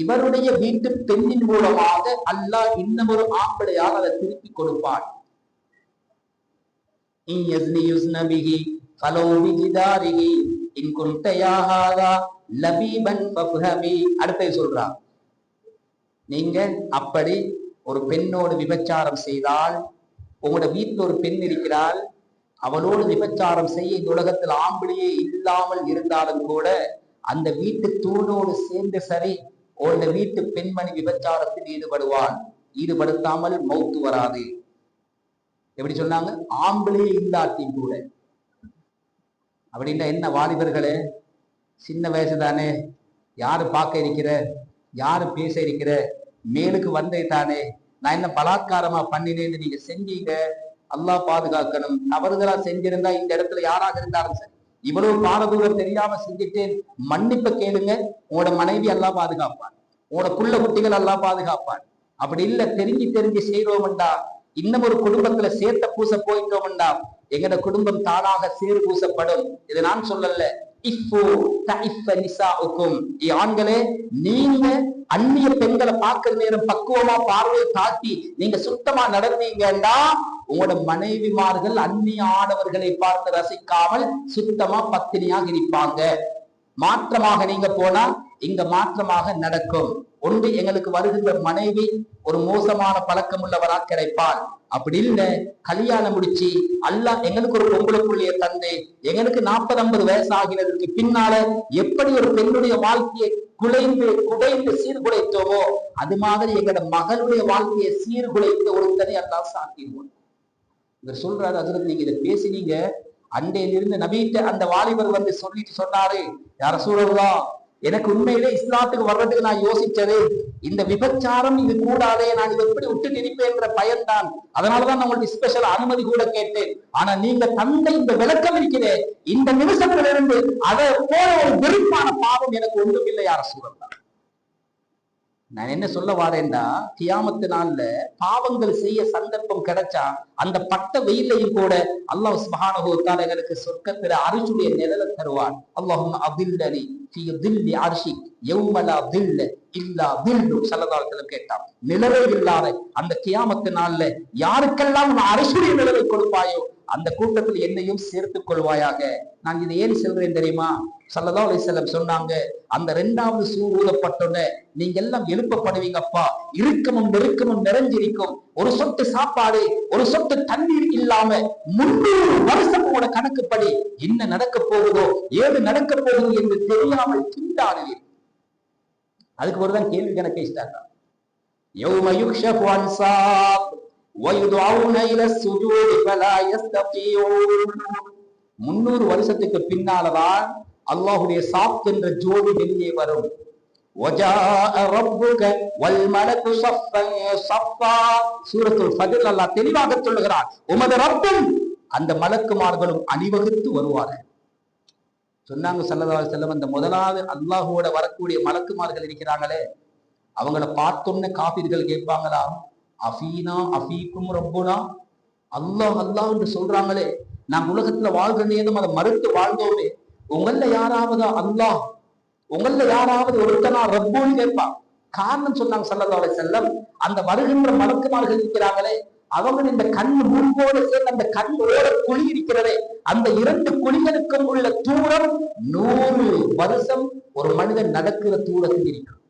இவருடைய வீட்டு பெண்ணின் மூலமாக அல்லாஹ் இன்னும் ஒரு ஆம்பளையால் அதை திருப்பி கொடுப்பான். அடுத்த சொல்றான், நீங்க அப்படி ஒரு பெண்ணோடு விபச்சாரம் செய்தால், உங்களோட வீட்டுல ஒரு பெண் இருக்கிறாள், அவளோடு விபச்சாரம் செய்ய இந்த உலகத்தில் ஆம்பளையே இல்லாமல் இருந்தாலும் கூட அந்த வீட்டு தூணோடு சேர்ந்து சரி உங்களோட வீட்டு பெண்மணி விபச்சாரத்தில் ஈடுபடுத்தாமல் மௌத்து வராது. எப்படி சொன்னாங்க? ஆம்பளையே இல்லாட்டியும் கூட. அப்படின்னா என்ன வாலிபர்களே, சின்ன வயசு தானே, யாரு பார்க்க இருக்கிற, யாரு பேச இருக்கிற, மேலுக்கு வந்தே தானே, நான் என்ன பலாத்காரமா பண்ணினேன்னு நீங்க செஞ்சீங்க, அல்லாஹ் பாதுகாக்கணும். தவறுதலா செஞ்சிருந்தா இந்த இடத்துல யாராக இருந்தாலும் சரி, இவ்வளவு பாரதூரம் தெரியாம செஞ்சுட்டேன், மன்னிப்ப கேளுங்க. உங்களோட மனைவி அல்லாஹ் பாதுகாப்பான், உங்களோட புள்ள குட்டிகள் அல்லாஹ் பாதுகாப்பான். அப்படி இல்ல தெரிஞ்சு செய்யறோம்டா, இன்னும் ஒரு குடும்பத்துல சேர்த்த பூச போயிட்டோம்டா, எங்கட குடும்பம் தானாக சேறு பூசப்படும். இதை நான் சொல்லல, ஆண்களே, நீங்க அந்நிய பெண்களை பார்க்கிற நேரம் பக்குவமா பார்வையை தாக்கி நீங்க சுத்தமா நடந்தீங்கன்னா, உங்களோட மனைவிமார்கள் அந்நிய ஆடவர்களை பார்த்து ரசிக்காமல் சுத்தமா பத்தினியாக இருப்பாங்க. மாற்றமாக நீங்க போனா இங்க மாற்றமாக நடக்கும். ஒன்று, எங்களுக்கு வருகின்ற மனைவி ஒரு மோசமான பழக்கம் உள்ளவரா கிடைப்பாள். அப்படி இல்ல, கல்யாணம் முடிச்சு அல்லாஹ் எங்களுக்கு ஒரு பொம்பளை புள்ளிய தந்து எங்களுக்கு 40-50 வயசு ஆகிறதுக்கு பின்னால எப்படி ஒரு பெண்ணுடைய வாழ்க்கையை குடைந்து சீர்குலைத்தோமோ, அது மாதிரி எங்களோட மகளுடைய வாழ்க்கையை சீர்குலைத்த ஒருத்தனை அல்லாஹ் சாத்திடுவோம். இவர் சொல்றாரு, ஹஜ்ரத் நீங்க இதை பேசினீங்க, அண்டையிலிருந்து நபிட்ட அந்த வாலிபர் வந்து சொல்லிட்டு சொன்னாரு, யா ரசூலல்லாஹ், எனக்கு உண்மையிலே இஸ்லாத்துக்கு வர்றதுக்கு நான் யோசிச்சது இந்த விபச்சாரம் இது கூடாதே, நான் இதை எப்படி விட்டு நிற்பேன் என்ற பயன்தான். அதனாலதான் நான் உங்களுக்கு ஸ்பெஷல் அனுமதி கூட கேட்டேன். ஆனா நீங்க தந்த இந்த விளக்கம் இருக்கிறேன், இந்த நிமிஷத்திலிருந்து அதை போல ஒரு வெறுப்பான பாவம் எனக்கு ஒன்றும் இல்லை யா ரசூலல்லாஹ். நான் என்ன சொல்ல வாரேன்டா, கியாமத்து நாள்ல பாவங்கள் செய்ய சந்தர்ப்பம் கிடைச்சா அந்த பட்ட வெயிலையும் கூட அல்லாஹ் சுப்ஹானஹு வ தஆலா எங்களுக்கு சொர்க்கத்துல அரிசுடைய நிழலை தருவான். அல்லாஹும்ம அபில்லனி ஃபீ தில்லி அர்ஷிக் யௌம லா தில்ல இல்லா தில்லு ஸல்லல்லாஹு அலைஹி வஸல்லம் கேட்டான். நிழலே இல்லாத அந்த கியாமத்து நாள்ல யாருக்கெல்லாம் அரிசுடைய நிழலை கொடுப்பாயோ அந்த கூட்டத்தில் என்னையும் சேர்த்துக் கொள்வாயாக. நான் இதை ஏன் சொல்றேன் தெரியுமா? ஸல்லல்லாஹு அலைஹி வஸல்லம் சொன்னாங்க, அந்த 2வது சூர் ஊதப்பட்டோட நீங்க எல்லாம் எழுப்பப்படுவீங்கப்பா, இறுக்கமும் நெருக்கமும் நிறைஞ்சிருக்கும். ஒரு சொட்டு சாப்பாடு, ஒரு சொட்டு தண்ணீர் இல்லாம 300 வருஷமோட கணக்குப்படி என்ன நடக்க போகுதோ, ஏது நடக்க போகுது என்று தெரியாமல் திண்டாடுவீர். அதுக்கு ஒருதான் கேள்வி கணக்கை ஸ்டார்ட். யௌம யுக்ஷஃபு அன் சாக் வயுதுஊன இல ஸுஜூத் ஃபலா யஸ்தகியூன். 300 வருஷத்துக்கு பின்னால்தான் அல்லாஹ்வுடைய சாப் என்ற ஜோடி வெளியே வரும். வஜாஅ ரப்புக வல் மலக்கு ஸஃபன் ஸஃபா. சூரத்துல் ஃபஜ்ர் அல்லாஹ் தெளிவாக சொல்லுகிறார், உமது ரப்பும் அந்த மலக்குமார்களும் அணிவகுத்து வருவார்கள். சொன்னாங்க ஸல்லல்லாஹு அலைஹி வஸல்லம், அந்த முதலாவது அல்லாஹ்வோட வரக்கூடிய மலக்குமார்கள் இருக்கிறாங்களே, அவங்கள பார்த்தோன்னே காஃபிர்கள் கேட்பாங்களா, அஃபீனா அஃபீக்கும் ரப்புனா, அல்லாஹ் அல்லாஹ் என்று சொல்றாங்களே, நாங்க உலகத்துல வாழ்ற நேரம் அதை மறுத்து வாழ்ந்தோமே, உங்கள யாராவது அல்லாஹ், உங்கள யாராவது ஒருத்தனா ரப்புன்னு கேட்பான். காரணம் சொன்னாங்க ஸல்லல்லாஹு அலைஹி வஸல்லம், அந்த வருகின்ற மலக்குமார்கள் இருக்கிறாங்களே, அவங்க இந்த கண் முன்போடு சேர்ந்து அந்த கண்ணோட குழி இருக்கிறதே, அந்த 2 குழிகளுக்கும் உள்ள தூரம் 100 வருஷம் ஒரு மனிதன் நடக்கிற தூரத்தில் இருக்கும்.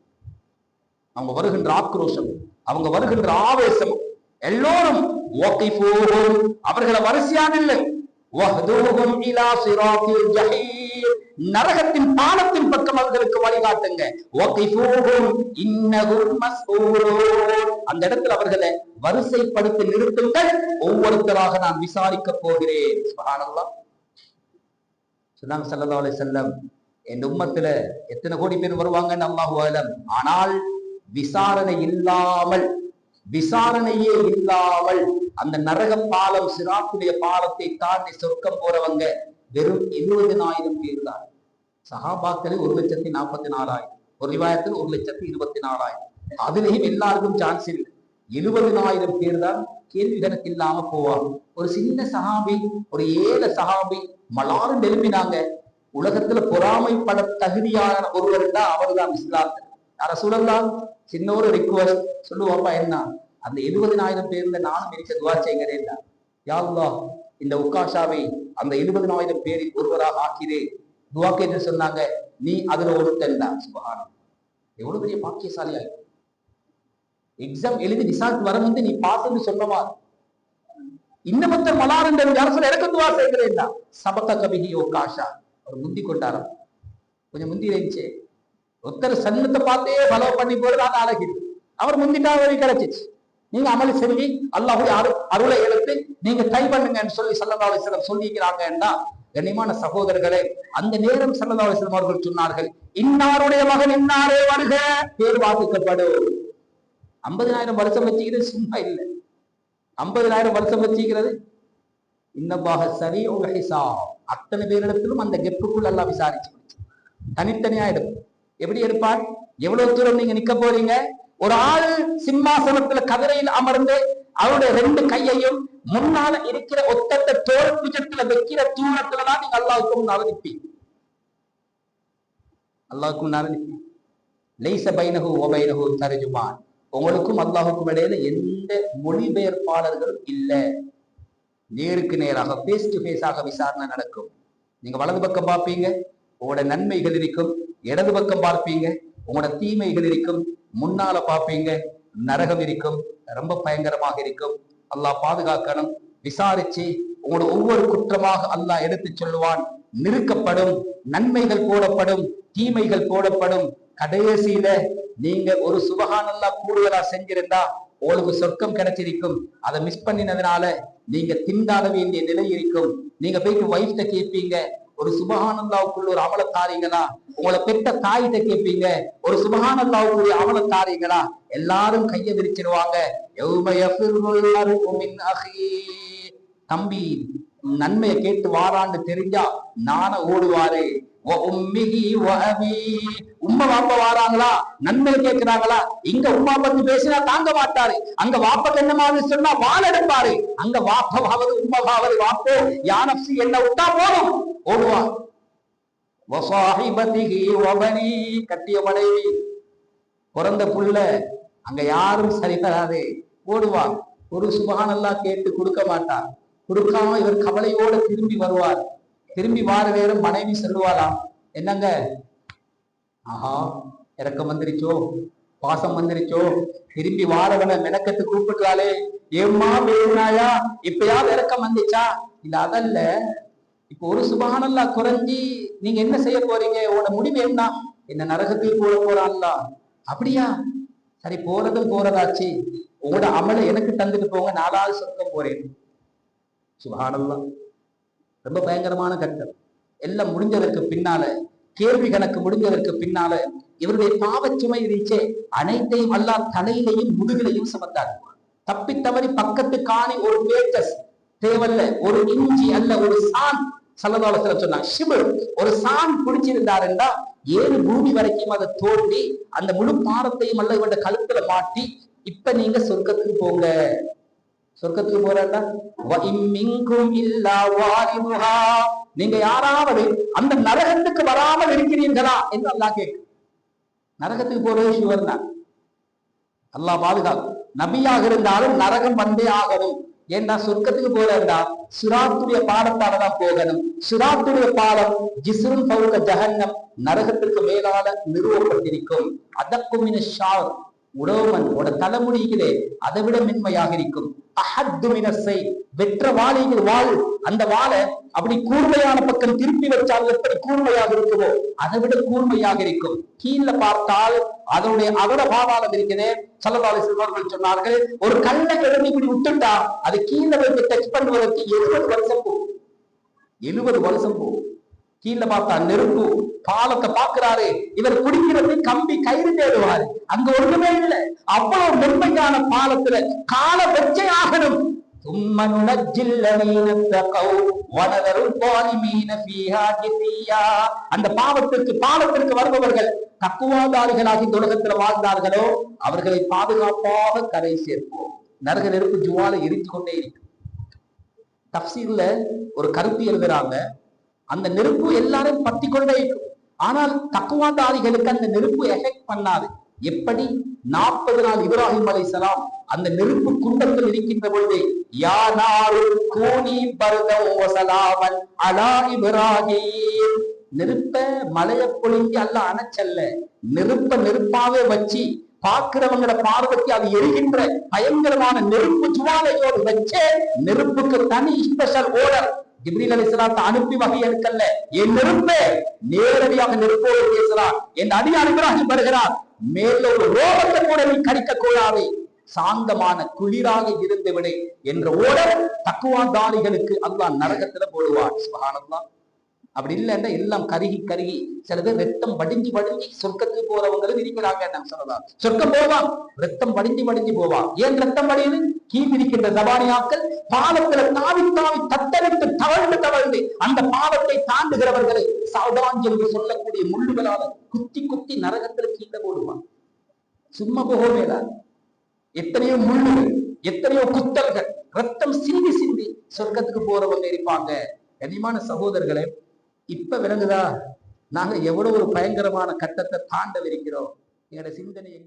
அவங்க வருகின்ற ஆக்ரோஷம், அவங்க வருகின்ற ஆவேசம், எல்லோரும் அவர்களை வரிசையாக இல்லை, நரகத்தின் பாலத்தின் பக்கம் அவர்களுக்கு வழிகாட்டுங்க. அந்த இடத்துல அவர்களை வரிசைப்படுத்தி நிறுத்துங்கள், ஒவ்வொருத்தராக நான் விசாரிக்க போகிறேன். சுப்ஹானல்லாஹ். சொன்னாங்க ஸல்லல்லாஹு அலைஹி வஸல்லம், இந்த உம்மத்துல எத்தனை கோடி பேர் வருவாங்கன்னு அல்லாஹு அலம், ஆனால் விசாரணையே இல்லாமல் அந்த நரக பாலம் சிராத்துடைய பாலத்தை தாண்டி சொர்க்கம் போறவங்க வெறும் 70,000 பேர் தான். சஹாபாக்களே 1,44,000, ஒரு ரிவாயத்தில் 1,24,000. அதுலயும் எல்லாருக்கும் சான்ஸ் இல்லை. 70,000 பேர் தான் கேள்வி கணக்கு இல்லாம போவாங்க. ஒரு சின்ன சஹாபி, ஒரு 7 சஹாபி மலாறு எழுப்பினாங்க. உலகத்துல பொறாமைப்பட தகுதியான ஒருவர் தான் அவர் தான் இஸ்லாத்துல. ரசூலல்லாஹ் சின்ன ஒரு ரிக்வெஸ்ட் சொல்லுவாப்பா, என்ன அந்த 70,000 பேர்ல நானும் இருக்க துவா செய்கிறேன். யா அல்லாஹ், இந்த உக்காஷாவை அந்த 70,000 பேரில் ஒருவராக ஆக்கிறே துவா கேட்டு சொன்னாங்க. நீ அதுல ஒருத்தன் தான். சுப்ஹானல்லாஹ், எவ்வளவு பெரிய பாக்கியசாலியா இருக்கு. எக்ஸாம் எழுதி ரிசல்ட் வர வந்து நீ பாஸ் சொன்னவா, இன்னமத்த மலாரண்ட அரசு எனக்கு துவா செய்கிறேன். சபக்க கபிஹி உக்காஷா, அவர் முந்தி கொண்டாரம், கொஞ்சம் முந்தி இருந்துச்சு. ஒருத்தர் சன்னத்தை பார்த்தே ஃபாலோ பண்ணி போறது அது அழகு. அவர் முந்திட்டாவே கிடைச்சிச்சு. நீங்க அமளி செஞ்சு அல்லாஹ்வுடைய அருளை எடுத்து நீங்க ட்ரை பண்ணுங்கன்னு சொல்லி ஸல்லல்லாஹு அலைஹி வஸல்லம் சொல்லிக்கிறாங்கன்னா, கண்ணியமான சகோதரர்களே, அந்த நேரம் ஸல்லல்லாஹு அலைஹி வஸல்லம் அவர்கள் சொன்னார்கள், இன்னாருடைய மகன் இன்னாரே வருக, பேர் வாசிக்கப்படும். 50,000 வருஷம் வச்சுக்கிறது சும்மா இல்லை. 50,000 வருஷம் வச்சுக்கிறது இன்னபாக சரி ஒரு ஹிசாப். அத்தனை பேரிடத்திலும் அந்த கெப்புக்குள் எல்லாம் விசாரிச்சு தனித்தனியா எடுக்கும். எப்படி எடுப்பான்? எவ்வளவு தூரம் நீங்க நிக்க போறீங்க? ஒரு ஆள் சிம்மாசனத்துல கதிரையில் அமர்ந்து அவருடைய 2 கையையும் முன்னால இருக்கிற ஒத்தத்த தோல் புஜத்துல வைக்கிற தூரத்துலதான் நீங்க அல்லாஹ்வுக்கும் நரணிப்பீங்க. அல்லாஹ்வுக்கும் நரணிப்பீங்க. லைஸ பைனஹு வ பைனஹு தர்ஜுமான். உங்களுக்கும் அல்லாஹ்வுக்கும் இடையில எந்த மொழிபெயர்ப்பாளர்களும் இல்லை. நேருக்கு நேராக ஃபேஸ் டு ஃபேஸாக விசாரணை நடக்கும். நீங்க வலது பக்கம் பார்ப்பீங்க, உங்களோட நன்மைகள் இருக்கும். இடது பக்கம் பார்ப்பீங்க, உங்களோட தீமைகள் இருக்கும். முன்னால பார்ப்பீங்க, நரகம் இருக்கும். ரொம்ப பயங்கரமாக இருக்கும். அல்லாஹ் பாதுகாக்கணும். விசாரிச்சு உங்களோட ஒவ்வொரு குற்றமாக அல்லாஹ் எடுத்து சொல்லுவான். நிறுக்கப்படும், நன்மைகள் போடப்படும், தீமைகள் போடப்படும். கடைசியில நீங்க ஒரு சுபஹானல்லாஹ் கூடுதலா செஞ்சிருந்தா உங்களுக்கு சொர்க்கம் கிடைச்சிருக்கும். அதை மிஸ் பண்ணினதுனால நீங்க திண்டாட வேண்டிய நிலை இருக்கும். நீங்க போயிட்டு வைஃப்ட கேட்பீங்க, ஒரு சுபஹானல்லாவுக்குள்ள ஒரு அமல தாரீங்களா? உங்களை பெற்ற தாயிட்ட கேட்பீங்க, ஒரு சுபஹானல்லாவுக்குரிய அமல தாரீங்களா? எல்லாரும் கையை விரிச்சிருவாங்க. தம்பி நன்மையை கேட்டு வாரான்னு தெரிஞ்சா நான ஓடுவாரு. உம்மா வாப்பா வாராங்களா, நன்மை கேட்கிறாங்களா? இங்க உம்மா பத்தி பேசினா தாங்க மாட்டாரு, அங்க வாப்பக்கு என்ன மாதிரி சொன்னா வாள் எடுப்பாரு. அங்க வாப்பவாவது உம்மாவது வாப்போ யானப்சி என்ன விட்டா போதும் ஓடுவான். கட்டிய மனைவி பிறந்த புள்ள அங்க யாரும் சரி தராது ஓடுவார். ஒரு சுபஹானல்லாஹ் கேட்டு கொடுக்க மாட்டார். கொடுக்காம இவர் கவலையோட திரும்பி வருவார். திரும்பி வார நேரம் மனைவி சொல்லுவாராம், என்னங்க ஆஹா இறக்கம் வந்துருச்சோ, பாசம் வந்துருச்சோ, திரும்பி வாரவனை மெனக்கத்து கூப்பிடுறாளே, ஏம்மா பேருனாயா, இப்பயாவது இறக்கம் வந்துச்சா? இல்ல அதல்ல, இப்ப ஒரு சுபஹானல்லாஹ் குறைஞ்சி நீங்க என்ன செய்ய போறீங்க? உங்களோட முடிவு என்ன? என்ன நரகத்தில் போட போறான்லா? அப்படியா? சரி போறதும் போறதாச்சு, உங்களோட அமலை எனக்கு தந்துட்டு போங்க, 4வது சொர்க்கம் போறேன். சுபஹானல்லாஹ், ரொம்ப பயங்கரமான கட்டம். எல்லாம் முடிஞ்சதற்கு பின்னால, கேள்வி கணக்கு முடிஞ்சதற்கு பின்னால, இவருடைய பாவச்சுமை இருந்துச்சே அனைத்தையும் அல்லாஹ் தலையிலையும் முதுகிலையும் சுமத்தார். தப்பி தவறி பக்கத்து காணி ஒரு பேச்சஸ் தேவல்ல, ஒரு இஞ்சி அல்ல, ஒரு சான் ஸல்லல்லாஹு அலைஹி வஸல்லம் சொன்னாங்க, ஷிபர் ஒரு சான் பிடிச்சிருந்தாருன்னா 7 பூமி வரைக்கும் அதை தோண்டி அந்த முழு பாரத்தையும் அல்ல இவருடைய கழுத்துல மாட்டி, இப்ப நீங்க சொர்க்கத்துக்கு போங்க. சொர்க்கத்துக்கு போறா, நீங்க யாராவது அந்த நரகத்துக்கு வராமல் இருக்கிறீர்களா என்று அல்லாஹ் கேட்கு. நரகத்துக்கு போறது ஷுவர் தான், அல்லாஹ் பாதுகாக்கும். நபியாக இருந்தாலும் நரகம் வந்தே ஆகணும். ஏன்னா சொர்க்கத்துக்கு போறா சிராத்துடைய பாடத்தாலதான் போகணும். சிராத்துடைய பாடம் ஜிஸ்ருன் ஃபௌக ஜஹன்னம், நரகத்துக்கு மேலால நிறுவப்பட்டிருக்கும். அதக்குமின ஷார், உடவன் தலைமுடிகளே அதை விட மென்மையாக இருக்கும். அஹத்துமினசை, வெற்ற வாளிகள் வாழ், அந்த வாழை அப்படி கூர்மையான பக்கம் திருப்பி வச்சால் எப்படி கூர்மையாக இருக்குமோ அதை விட கூர்மையாக இருக்கும். கீழே பார்த்தால் அதனுடைய அவர பாவாலம் இருக்கிறதே, ஸல்லல்லாஹு அலைஹி வஸல்லம் சொன்னார்கள், ஒரு கல்லை கிளம்பி இப்படி விட்டுட்டா அது கீழே வைத்து டச் பண்ணுவதற்கு 70 வருஷம் போகும். 70 வருஷம் போகும். கீழே பார்த்தா நெருப்பு, பாலத்தை பாக்குறாரு, இவர் குடிக்கிறது கம்பி கயிறு தேடுவாரு, அங்க ஒன்றுமே இல்லை. அவ்வளவு மென்மையான பாலத்துல கால வெச்சை ஆகணும். அந்த பாலத்திற்கு வருபவர்கள் தக்குவாதாரிகளாகி உலகத்துல வாழ்ந்தார்களோ அவர்களை பாதுகாப்பாக கரை சேர்ப்போம். நரக நெருப்பு ஜுவாலை எரித்து கொண்டே இருக்கு. தஃசீர்ல ஒரு கருத்து எழுதுறாங்க, அந்த நெருப்பு எல்லாரும் பத்தி கொண்டே இருக்கும், ஆனால் தக்குவாதாரிகளுக்கு அந்த நெருப்பு எஃபெக்ட் பண்ணாது. எப்படி? 40 நாள் இப்ராஹிம் அலைஹிஸ்ஸலாம் அந்த நெருப்பு குண்டத்தில் இருக்கின்ற பொழுது, யா நாரு கூனி பர்தன் வ ஸலாமன் அலா இப்ராஹிம், நெருப்ப மலைய பொழிஞ்சு அல்ல அணைச்சல்ல, நெருப்பாவே வச்சு பார்க்கிறவங்கள பார்வைக்கு அது எரிகின்ற பயங்கரமான நெருப்பு ஜுவாலையோடு வச்சே, நெருப்புக்கு தனி ஸ்பெஷல் ஓடர் ஜிப்ரீல் அலைஹிஸ்ஸலாத்தை அனுப்பி வகை எடுக்கல. என் நெருப்பே, நேரடியாக நெருப்போடு பேசுறான். என் அடியான் இப்ராஹிம் வருகிறார், மேல ஒரு ரோகத்தை கூட நீ கடிக்க கூடாது, சாந்தமான குளிராக இருந்து விடு என்ற ஓடர் தக்குவாதாரிகளுக்கு அல்லாஹ் நரகத்துல போடுவான். சுப்ஹானல்லாஹ். அப்படி இல்லைன்னா எல்லாம் கருகி கருகி, சில பேர் ரத்தம் வடிஞ்சு சொர்க்கத்துக்கு போறவங்களும் இருக்கிறாங்க. நம்ம சொல்லலாம், சொர்க்கம் போவான், ரத்தம் வடிஞ்சு போவான். ஏன் ரத்தம் வடியுது? கீழ் இருக்கின்ற தபானியாக்கள் பாலத்துல தாவி தத்தளித்து தவழ்ந்து அந்த பாலத்தை தாண்டுகிறவர்களை சாதான் என்று சொல்லக்கூடிய முள்ளுகளால குத்தி நரகத்துல கீழே போடுவான். சும்மா போகவே எத்தனையோ முள்ளுகள், எத்தனையோ குத்தல்கள், ரத்தம் சிந்தி சொர்க்கத்துக்கு போறவங்க இருப்பாங்க. கனிமான சகோதரர்களே, இப்ப விளங்குதா நாங்க எவ்வளவு ஒரு பயங்கரமான கட்டத்தை தாண்டவிருக்கிறோம்? எங்களோட சிந்தனை எங்க?